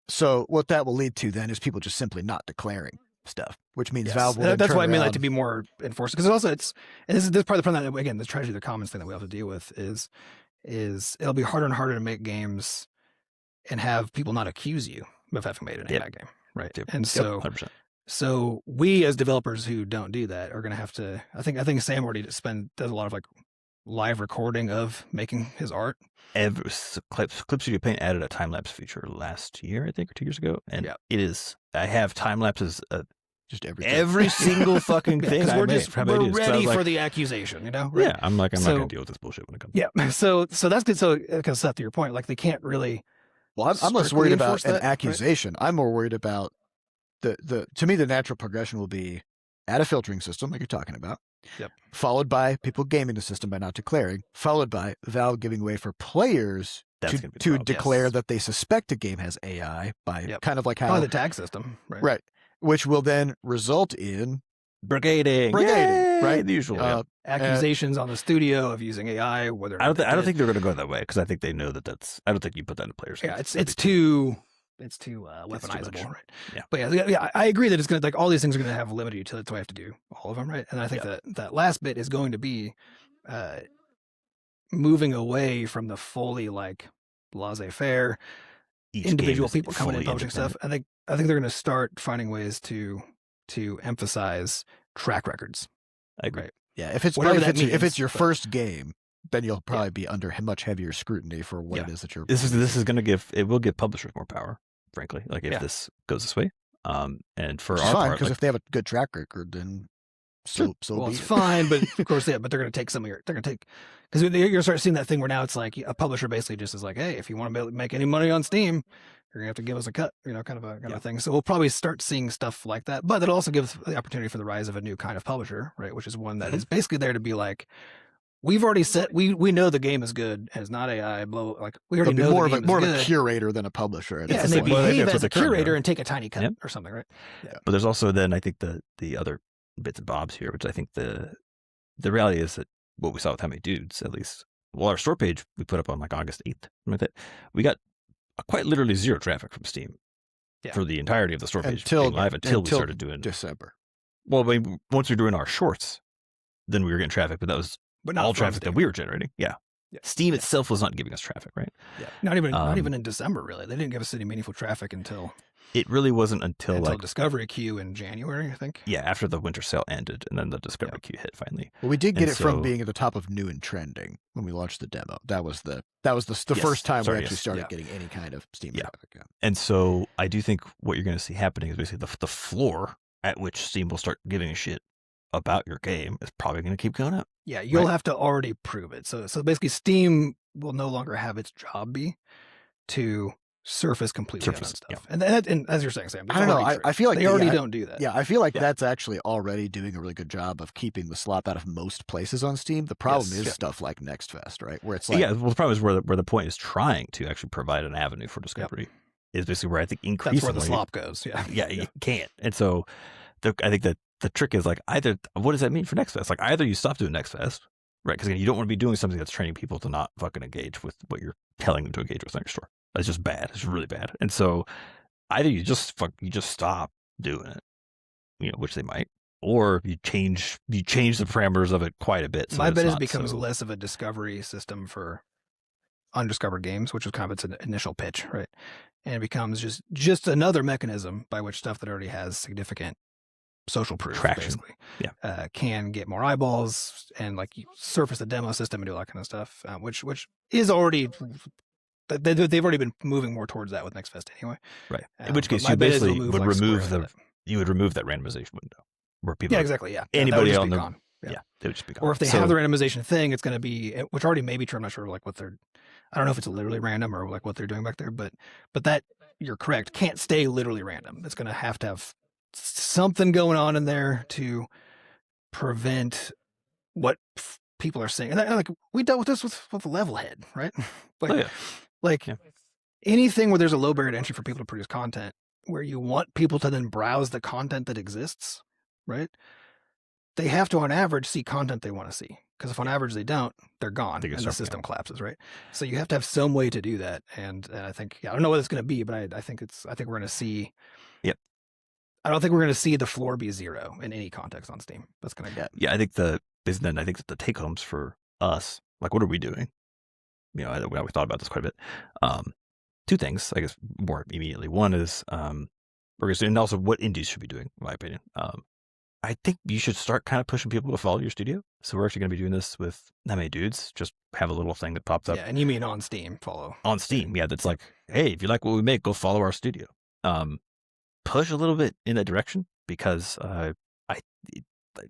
So what that will lead to then is people just simply not declaring stuff, which means Yes. Valve will then That's turn why I mean like around- to be more enforced, because also this is part of the problem that, again, the tragedy of the commons thing that we have to deal with is it'll be harder and harder to make games and have people not accuse you of having made an Yep. AI game, right? Yep. And so 100%. so we as developers who don't do that are going to have to. I think Sam already does a lot of like live recording of making his art. Clip Studio Paint added a time lapse feature last year, I think, or 2 years ago, and Yeah. it is. I have time lapses just everything. every single fucking thing. Because I we're make just from we're ideas. 'Cause I ready was like, for the accusation, right? Yeah, I'm not So- going to deal with this bullshit when it comes. Yeah. So that's good. So because Seth, to your point, like they can't really. Well, I'm less strictly worried about enforce an that, right? accusation. I'm more worried about to me the natural progression will be add a filtering system like you're talking about. Yep. Followed by people gaming the system by not declaring, followed by Valve giving way for players That's to gonna be the problem. declare Yes. that they suspect a game has AI by Yep. kind of like how Probably the tag system, right? right, which will then result in Brigading, Brigading, right? The usual. uh, Accusations on the studio of using AI, whether or I not don't they did. think they're going to go that way because I think they know that that's. I don't think you put that in players. Yeah, hands. it's too too weaponizable, much. right? Yeah. But yeah, I agree that it's gonna like all these things are gonna have limited utility. That's why I have to do all of them, right? And I think that last bit is going to be moving away from the fully like laissez-faire Each individual game is people coming in fully publishing stuff. independent. I think they're gonna start finding ways to emphasize track records. I agree. Right. yeah, if it's Whatever probably that if it's means, your but- first game, then you'll probably be under much heavier scrutiny for what it is that you're. This is going to will give publishers more power. Frankly, like if this goes this way, and for Which our is fine part, because like, if they have a good track record, then so Well, be it's it. fine, but of course, but they're going to take some of your. They're going to take because you're going to start seeing that thing where now it's like a publisher basically just is like, hey, if you want to make any money on Steam, you're going to have to give us a cut, kind of a thing. So we'll probably start seeing stuff like that, but it'll also give the opportunity for the rise of a new kind of publisher, right? Which is one that is basically there to be like, we've already said we know the game is good and it's not AI. Like we already They'll be know more the of game a is good. curator than a publisher. Yeah, It's and the they same- well, behave that's what as a they're currently curator doing. and take a tiny cut Yep. or something, right? But there's also then I think the other bits and bobs here, which I think the reality is that what we saw with How Many Dudes, at least, well, our store page we put up on like August 8th, something like that. We got quite literally zero traffic from Steam for the entirety of the store page being live until we started doing. December. Well, I mean, once we were doing our shorts, then we were getting traffic, but that was But not all from traffic Steam. that we were generating. Yeah. Yeah. Steam itself was not giving us traffic, right? Yeah, not even in December really. They didn't give us any meaningful traffic until It really wasn't until like Discovery Queue in January, I think. after the winter sale ended, and then the Discovery queue hit finally. Well, we did get And it from so- being at the top of new and trending when we launched the demo. That was the Yes. first time Sorry, we actually yes. started Yeah. getting any kind of Steam Yeah. traffic. Yeah. And so I do think what you're going to see happening is basically the floor at which Steam will start giving a shit about your game is probably going to keep going up. Yeah, you'll Right. have to already prove it. So basically, Steam will no longer have its job be to surface completely Surface, unknown stuff. And as you're saying, Sam, I don't know. I feel like they already yeah, don't do that. Yeah, I feel like Yeah. that's actually already doing a really good job of keeping the slop out of most places on Steam. The problem Yes. is Yeah. stuff like Nextfest, right? Where it's like, Yeah, well, the problem is where the point is trying to actually provide an avenue for discovery is basically where I think That's increasingly where the slop goes. Yeah. yeah, you can't. And so I think that the trick is like either what does that mean for Nextfest? Like either you stop doing Nextfest, right? Because again, you don't want to be doing something that's training people to not fucking engage with what you're telling them to engage with on your store. That's just bad. It's really bad. And so either you just stop doing it, which they might, or you change the parameters of it quite a bit. So My that bet it's is it not becomes so- less of a discovery system for undiscovered games, which was kind of its initial pitch, right? And it becomes just another mechanism by which stuff that already has significant social proof, Traction. basically, Yeah. can get more eyeballs and like you surface the demo system and do all that kind of stuff, which is already they've already been moving more towards that with Nextfest anyway. Right. In which But case my you bet is basically they'll move, would like, remove square the you would remove that randomization window where people yeah, exactly, yeah. anybody that on would just the be gone. yeah, they would just be gone. Or if they So- have the randomization thing, it's going to be, which already may be true. I'm not sure like what they're, I don't know if it's literally random or like what they're doing back there, but that you're correct, can't stay literally random. It's going to have something going on in there to prevent what people are saying. And like we dealt with this with Levelhead, right? Like, Oh yeah, like yeah. anything where there's a low barrier to entry for people to produce content, where you want people to then browse the content that exists, right? They have to, on average, see content they want to see. Because if on average they don't, they're gone They get and the stuff, system collapses, right? So you have to have some way to do that. And I think, I don't know what it's going to be, but I think we're going to see. Yep. I don't think we're going to see the floor be 0 in any context on Steam. That's going to get. Yeah, I think that the take homes for us, like, what are we doing? We thought about this quite a bit. Two things, I guess, more immediately. One is we're going to, and also what indies should be doing, in my opinion. I think you should start kind of pushing people to follow your studio. So we're actually going to be doing this with How Many Dudes. Just have a little thing that pops up. Yeah, and you mean on Steam, follow. On Steam, yeah, that's like, hey, if you like what we make, go follow our studio. Push a little bit in that direction because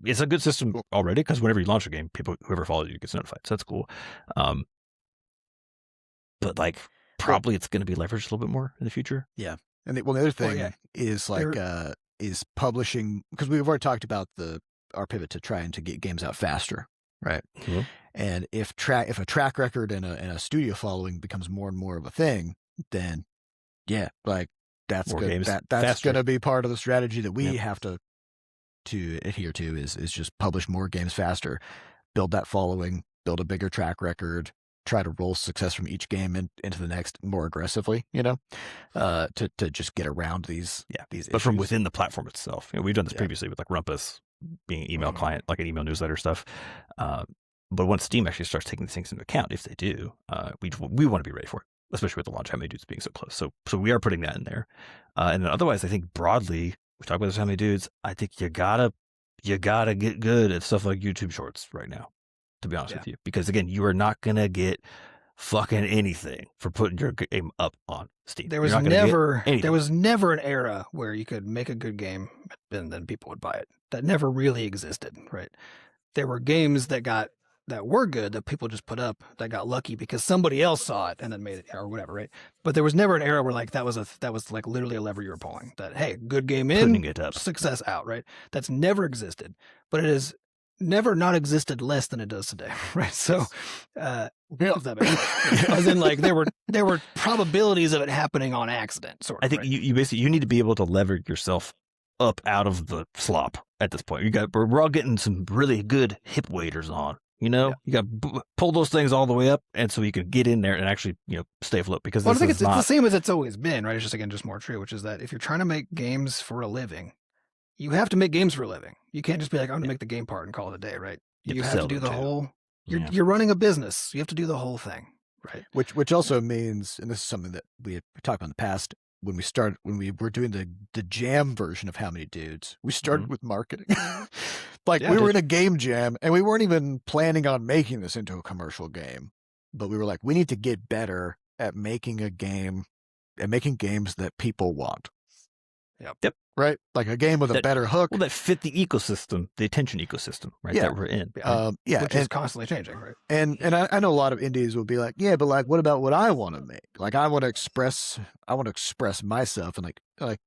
it's a good system already because whenever you launch a game, whoever follows you gets notified. So that's cool. But like, probably it's going to be leveraged a little bit more in the future. Yeah. And the other thing is like, is publishing, because we've already talked about our pivot to trying to get games out faster, right? Mm-hmm. And if a track record and a studio following becomes more and more of a thing, then yeah, like that's good. That's going to be part of the strategy that we have to adhere to is just publish more games faster, build that following, build a bigger track record, try to roll success from each game into the next more aggressively, to just get around these issues. But from within the platform itself. We've done this previously with like Rumpus being an email client, like an email newsletter stuff. But once Steam actually starts taking these things into account, if they do, we want to be ready for it, especially with the launch How Many Dudes being so close. So we are putting that in there. And then otherwise, I think broadly, we talk about this How Many Dudes, I think you gotta get good at stuff like YouTube Shorts right now, to be honest with you. Because again, you are not going to get fucking anything for putting your game up on Steam. There was never an era where you could make a good game and then people would buy it. That never really existed, right? There were games that were good that people just put up that got lucky because somebody else saw it and then made it or whatever, right? But there was never an era where like that was like literally a lever you were pulling. That hey, good game in, putting it up, success out, right? That's never existed, but it has never not existed less than it does today, right? So, if that makes sense. As in, like there were probabilities of it happening on accident. Sort of. I think right? you basically need to be able to leverage yourself up out of the slop at this point. We're all getting some really good hip waders on. You got to pull those things all the way up, and so you can get in there and actually, stay afloat. Because I think it's the same as it's always been, right? It's just more true, which is that if you're trying to make games for a living, you have to make games for a living. You can't just be like, I'm going to make the game part and call it a day, right? You have to do the whole. You're running a business. You have to do the whole thing, right? Which also means, and this is something that we talked about in the past. When we were doing the jam version of How Many Dudes, we started with marketing. We were in a game jam and we weren't even planning on making this into a commercial game, but we were like, we need to get better at making a game and making games that people want. Yep. Right? Like a game with a better hook. Well, that fit the ecosystem, the attention ecosystem, right? Yeah. That we're in. Which is constantly changing, right? And I know a lot of indies will be like, yeah, but like, what about what I want to make? Like, I want to express myself, and like,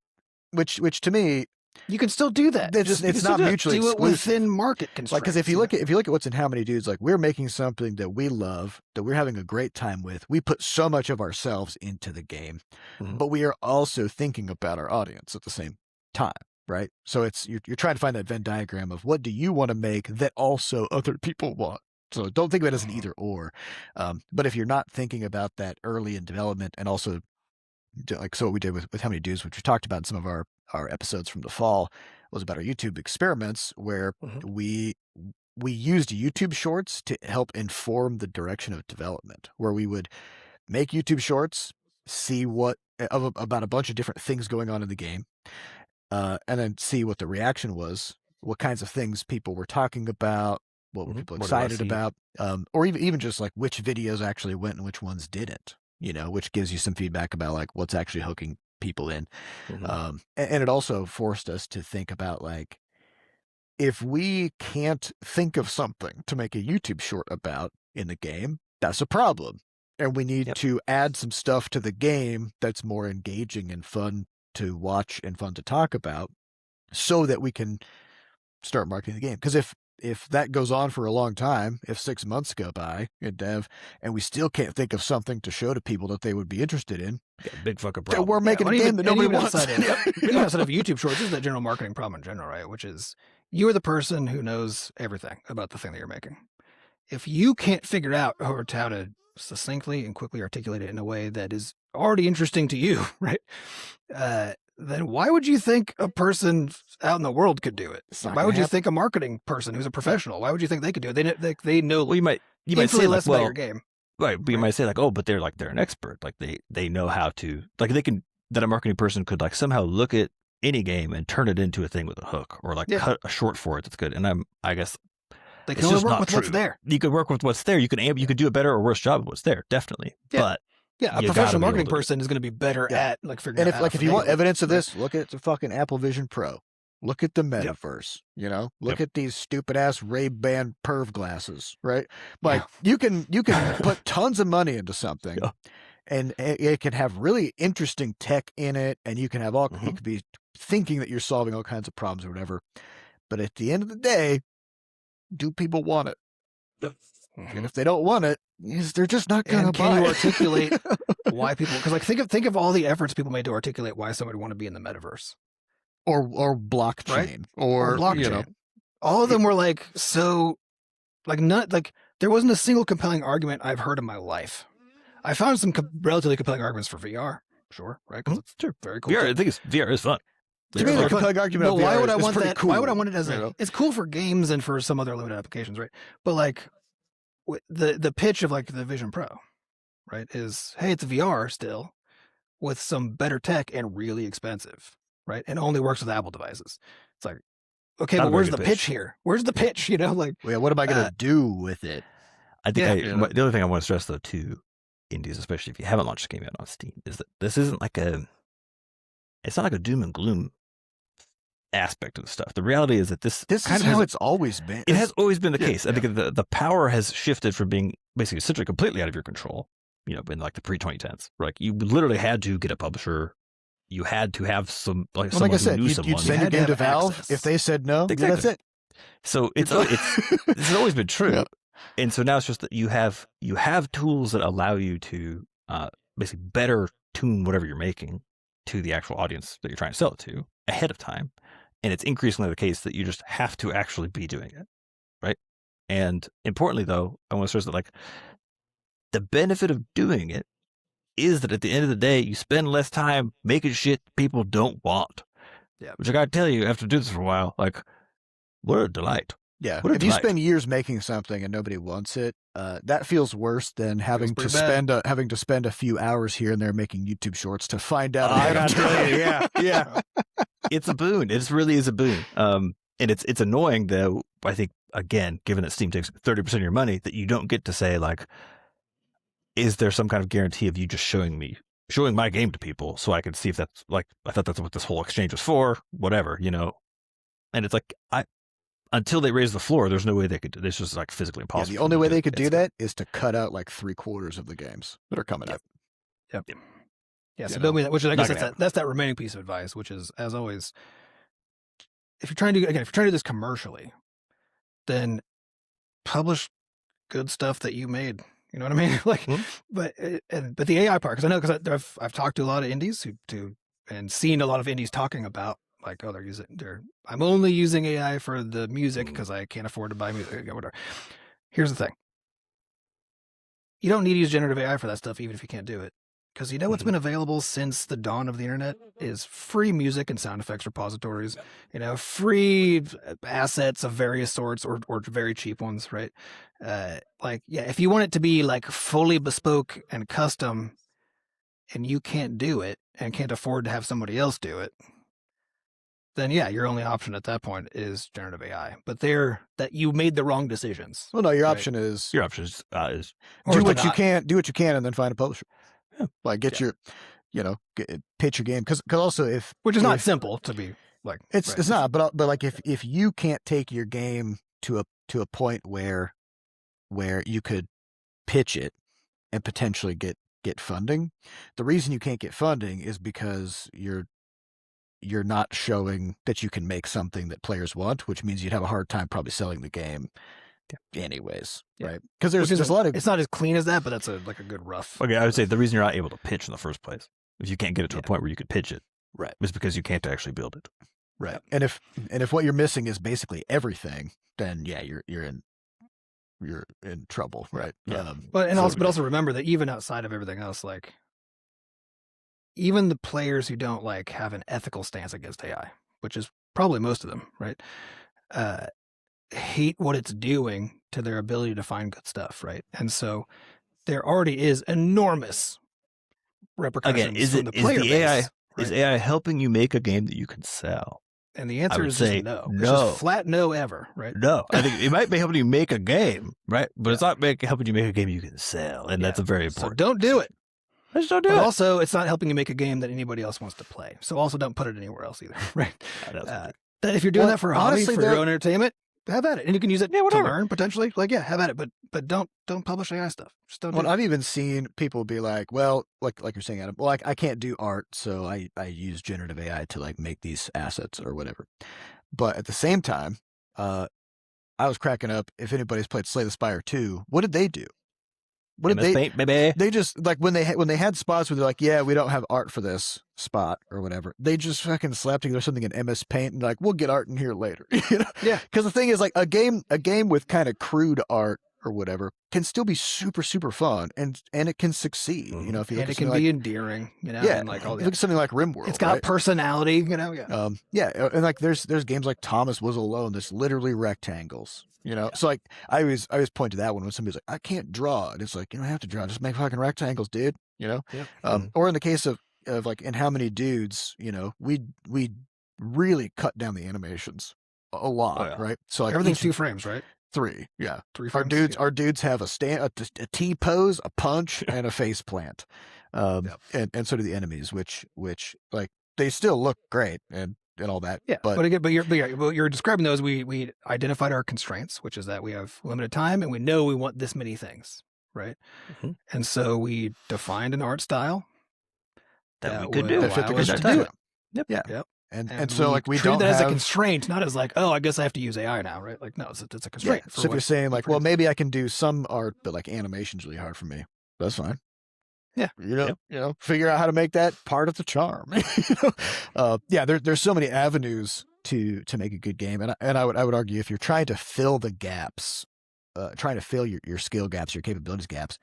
which to me, you can still do that. It's not mutually exclusive. Do it within market constraints. Like, because if you look at what's in How Many Dudes, like we're making something that we love, that we're having a great time with. We put so much of ourselves into the game, but we are also thinking about our audience at the same time, right? So it's you're trying to find that Venn diagram of what do you want to make that also other people want. So don't think of it as an either or. But if you're not thinking about that early in development, and also like what we did with How Many Dudes, which we talked about in some of our episodes from the fall, was about our YouTube experiments where we used YouTube shorts to help inform the direction of development, where we would make YouTube shorts, see about a bunch of different things going on in the game, and then see what the reaction was, what kinds of things people were talking about, what were people excited about, or even just like which videos actually went and which ones didn't, which gives you some feedback about like what's actually hooking people in. And it also forced us to think about like, if we can't think of something to make a YouTube short about in the game, that's a problem. And we need to add some stuff to the game that's more engaging and fun to watch and fun to talk about. so that we can start marketing the game. Because if that goes on for a long time, if 6 months go by in dev and we still can't think of something to show to people that they would be interested in, Got a big fucking then problem. we're making a game that nobody wants. Even outside of YouTube Shorts, this is that general marketing problem in general, right? Which is you're the person who knows everything about the thing that you're making. If you can't figure out how to succinctly and quickly articulate it in a way that is already interesting to you, right? Then why would you think a person out in the world could do it? Why would you think a marketing person who's a professional? Why would you think they could do it? They know. Well, you might say less like, about your game, right? But you might say like, oh, but they're an expert. Like they know how to, like they can, that a marketing person could like somehow look at any game and turn it into a thing with a hook, or like cut a short for it that's good. And I guess they can only work with what's there. You could work with what's there. You could do a better or worse job of what's there, definitely. Yeah. But a professional marketing person is going to be better at like figuring out. And if you want evidence of this, look at the fucking Apple Vision Pro. Look at the metaverse, look at these stupid ass Ray-Ban perv glasses, right? Like you can put tons of money into something and it can have really interesting tech in it. And you can have you could be thinking that you're solving all kinds of problems or whatever. But at the end of the day, do people want it? And if they don't want it, they're just not going to buy it. Can you articulate why people, because like think of all the efforts people made to articulate why somebody would want to be in the metaverse. Or blockchain, right? Or blockchain. All of them were like so, like not like there wasn't a single compelling argument I've heard in my life. I found some relatively compelling arguments for VR, sure, right? Because it's very cool. VR, I think VR is fun. To me, the compelling argument. But why would I want that? Cool, why would I want it as it's cool for games and for some other limited applications, right? But like the pitch of like the Vision Pro, right, is hey, it's VR still with some better tech and really expensive. Right, and only works with Apple devices. It's like, okay, but where's the pitch here? Where's the pitch? Like, what am I going to do with it? I think the other thing I want to stress though to indies, especially if you haven't launched a game yet on Steam, is that this isn't like it's not like a doom and gloom aspect of the stuff. The reality is that this is how it's always been. It has always been the case. I think the power has shifted from being basically essentially completely out of your control. In like the pre-2010s, right? You literally had to get a publisher. You had to have some like someone who knew someone. You'd send your game to Valve. Access. If they said no, that's it. So it's this has always been true, and so now it's just that you have tools that allow you to basically better tune whatever you're making to the actual audience that you're trying to sell it to ahead of time, and it's increasingly the case that you just have to actually be doing it, right? And importantly, though, I want to stress that like the benefit of doing it is that at the end of the day, you spend less time making shit people don't want. Yeah. Which I gotta tell you, after doing this for a while, like, what a delight. Yeah. If you spend years making something and nobody wants it, that feels worse than having to spend a few hours here and there making YouTube shorts to find out. I gotta tell you, yeah. It's a boon. It really is a boon. And it's annoying though, I think, again, given that Steam takes 30% of your money, that you don't get to say like, is there some kind of guarantee of you just showing my game to people so I can see if that's like, I thought that's what this whole exchange was for, whatever, and it's like, until they raise the floor, there's no way they could do this. It's just like physically impossible. Yeah, the only way they could do that is to cut out like 3/4 of the games that are coming up. Yep. Yeah. So build me that, which I guess that's that remaining piece of advice, which is, as always, if you're trying to do this commercially, then publish good stuff that you made. You know what I mean? Like, but the AI part, because I know, because I've talked to a lot of indies and seen a lot of indies talking about like, oh, I'm only using AI for the music because I can't afford to buy music, whatever. Here's the thing: you don't need to use generative AI for that stuff, even if you can't do it, because what's been available since the dawn of the internet is free music and sound effects repositories. Free assets of various sorts or very cheap ones, right? If you want it to be like fully bespoke and custom and you can't do it and can't afford to have somebody else do it, then your only option at that point is generative AI. But that you made the wrong decisions. Well, no, your option is do what you can and then find a publisher. Yeah. Like pitch your game. Cause also which is not simple to be like, it's not, but like if you can't take your game to a point where you could pitch it and potentially get funding. The reason you can't get funding is because you're you're not showing that you can make something that players want, which means you'd have a hard time probably selling the game anyways, right? Because there's a lot of... It's not as clean as that, but that's a good rough. Okay, I would say the reason you're not able to pitch in the first place, if you can't get it to a point where you could pitch it, right, is because you can't actually build it. Right. And if what you're missing is basically everything, then yeah, you're in trouble, right? Yeah. But also remember that even outside of everything else, like even the players who don't like have an ethical stance against AI, which is probably most of them, right? Hate what it's doing to their ability to find good stuff, right? And so there already is enormous repercussions from the player base. AI, right? Is AI helping you make a game that you can sell? And the answer is just no. No. It's just flat no ever, right? No. I think it might be helping you make a game, right? But it's not helping you make a game you can sell. And that's a very important. So don't do it. Just don't do it. But also, it's not helping you make a game that anybody else wants to play. So also don't put it anywhere else either, right? That if you're doing that for a hobby, for your own entertainment, have at it. And you can use it to learn potentially. Like, have at it. But don't publish AI stuff. Just don't do it. I've even seen people be like, well, like you're saying, Adam, well, I can't do art, so I use generative AI to like make these assets or whatever. But at the same time, I was cracking up. If anybody's played Slay the Spire 2, what did they do? What did Paint, baby. They just like when they had spots where they're like, yeah, we don't have art for this spot or whatever. They just fucking slapped together something in MS Paint and like, we'll get art in here later. You know? Yeah. Because the thing is, like a game with kind of crude art or whatever can still be super super fun and it can succeed. You know, if you look and at it can be endearing. You know, and like all look at something like RimWorld. It's got personality. You know, and like there's games like Thomas Was Alone that's literally rectangles. You know, so like I always point to that one when somebody's like, I can't draw, and it's like, you don't have to draw, just make fucking rectangles, dude. You know, or in the case of like in How Many Dudes, you know, we really cut down the animations a lot, right? So like everything's 2 frames, right? 3, 3 frames. Our Our dudes have a T pose, a punch, and a face plant, and so do the enemies, which like they still look great and all that. Yeah, but you're describing those. We identified our constraints, which is that we have limited time and we know we want this many things, right? Mm-hmm. And so we defined an art style that we could do that fit the constraint. Yep. And so like we treat don't that have as a constraint, not as like, oh, I guess I have to use AI now, right? Like, no, it's a constraint. So if you're saying like, well, maybe I can do some art, but like animation's really hard for me. That's fine. Yeah. You know, figure out how to make that part of the charm. There's so many avenues to make a good game. And I would argue if you're trying to fill the gaps, trying to fill your skill gaps, your capabilities gaps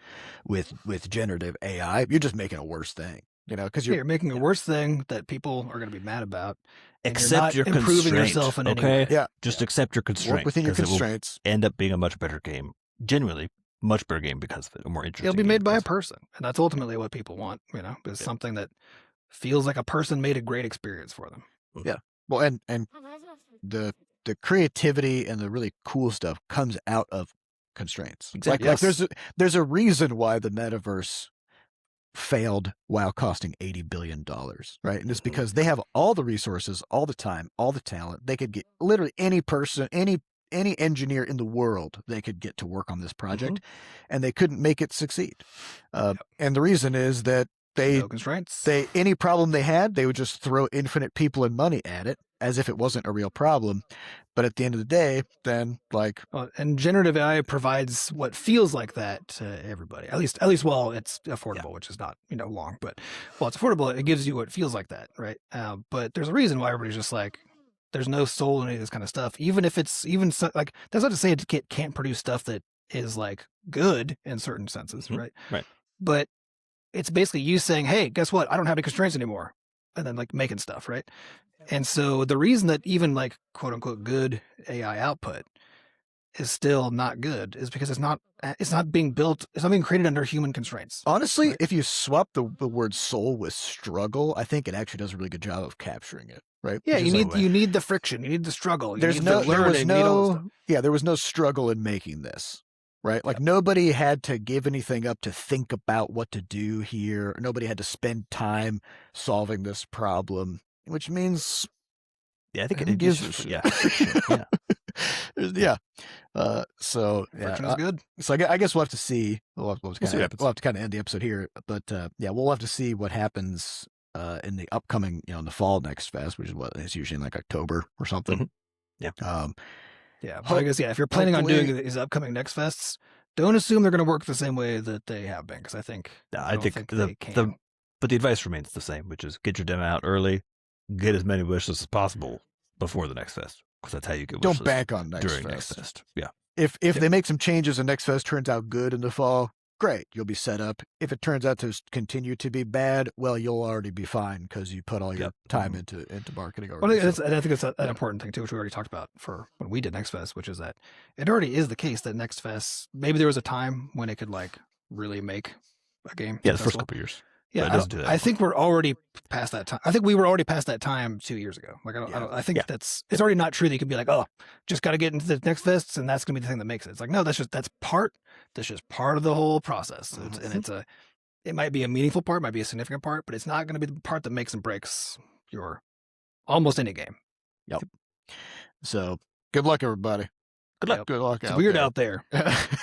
with generative AI, you're just making a worse thing. You know, because you're making a worse thing that people are going to be mad about. Accept your improving yourself in any way. Yeah. Just accept your constraints. Work within your constraints. End up being a much better game. Genuinely, much better game because of it. A more interesting. It'll be made by a person, and that's ultimately what people want. You know, is something that feels like a person made a great experience for them. Yeah. Well, and the creativity and the really cool stuff comes out of constraints. Exactly. Like there's a reason why the metaverse failed while costing $80 billion, right? And it's because they have all the resources, all the time, all the talent. They could get literally any person, any engineer in the world they could get to work on this project, and they couldn't make it succeed. And the reason is that no constraints. Any problem they had, they would just throw infinite people and money at it as if it wasn't a real problem. But at the end of the day, then like, and generative AI provides what feels like that to everybody. At least while it's affordable, which is not long, but while it's affordable, it gives you what feels like that, right? But there's a reason why everybody's just like, there's no soul in any of this kind of stuff. Even if it's like, that's not to say it can't produce stuff that is like good in certain senses, right? Right. But it's basically you saying, hey, guess what? I don't have any constraints anymore. And then like making stuff, right? And so the reason that even like quote unquote good AI output is still not good is because it's not being built, it's not being created under human constraints. Honestly, if you swap the word soul with struggle, I think it actually does a really good job of capturing it, right? Yeah, you need the friction, you need the struggle. There was no struggle in making this. Right? Like nobody had to give anything up to think about what to do here. Nobody had to spend time solving this problem, which means, I think it gives, friction is good. So I guess we'll have to see. We'll have to kind of end the episode here, but we'll have to see what happens in the upcoming, in the fall Nextfest, which is what it's usually in like October or something. Mhm. Yeah. Yeah, but I guess if you're planning on doing these upcoming Next Fests, don't assume they're going to work the same way that they have been, because I don't think they can. But the advice remains the same, which is get your demo out early, get as many wishes as possible before the Next Fest, because that's how you get wishes. Don't bank on during Nextfest. Next Fest. Yeah. If they make some changes and Nextfest turns out good in the fall, great, you'll be set up. If it turns out to continue to be bad, well, you'll already be fine because you put all your time into marketing already. Well, and I think it's an important thing too, which we already talked about for when we did Nextfest, which is that it already is the case that Nextfest, maybe there was a time when it could like really make a game. Yeah, the first couple of years. Yeah, I think we're already past that time. I think we were already past that time 2 years ago. Like, I think it's already not true that you can be like, oh, just got to get into the next fests and that's going to be the thing that makes it. It's like, no, that's just part of the whole process. And it might be a meaningful part, might be a significant part, but it's not going to be the part that makes and breaks your almost any game. Yep. So good luck, everybody. Good luck. Good luck. It's weird out there.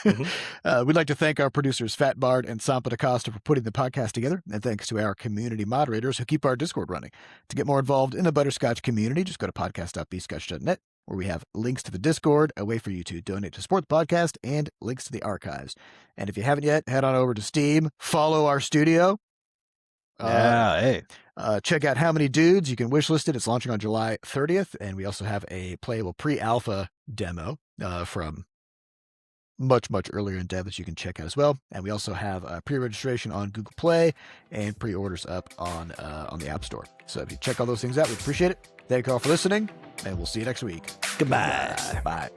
We'd like to thank our producers, Fat Bard and Sampa DaCosta, for putting the podcast together. And thanks to our community moderators who keep our Discord running. To get more involved in the Butterscotch community, just go to podcast.bscotch.net, where we have links to the Discord, a way for you to donate to support the podcast, and links to the archives. And if you haven't yet, head on over to Steam, follow our studio. Check out How Many Dudes. You can wishlist it. It's launching on July 30th. And we also have a playable pre-alpha demo from much earlier in dev that you can check out as well. And we also have pre-registration on Google Play and pre-orders up on the App Store. So if you check all those things out, we'd appreciate it. Thank you all for listening, and we'll see you next week. Goodbye. Bye.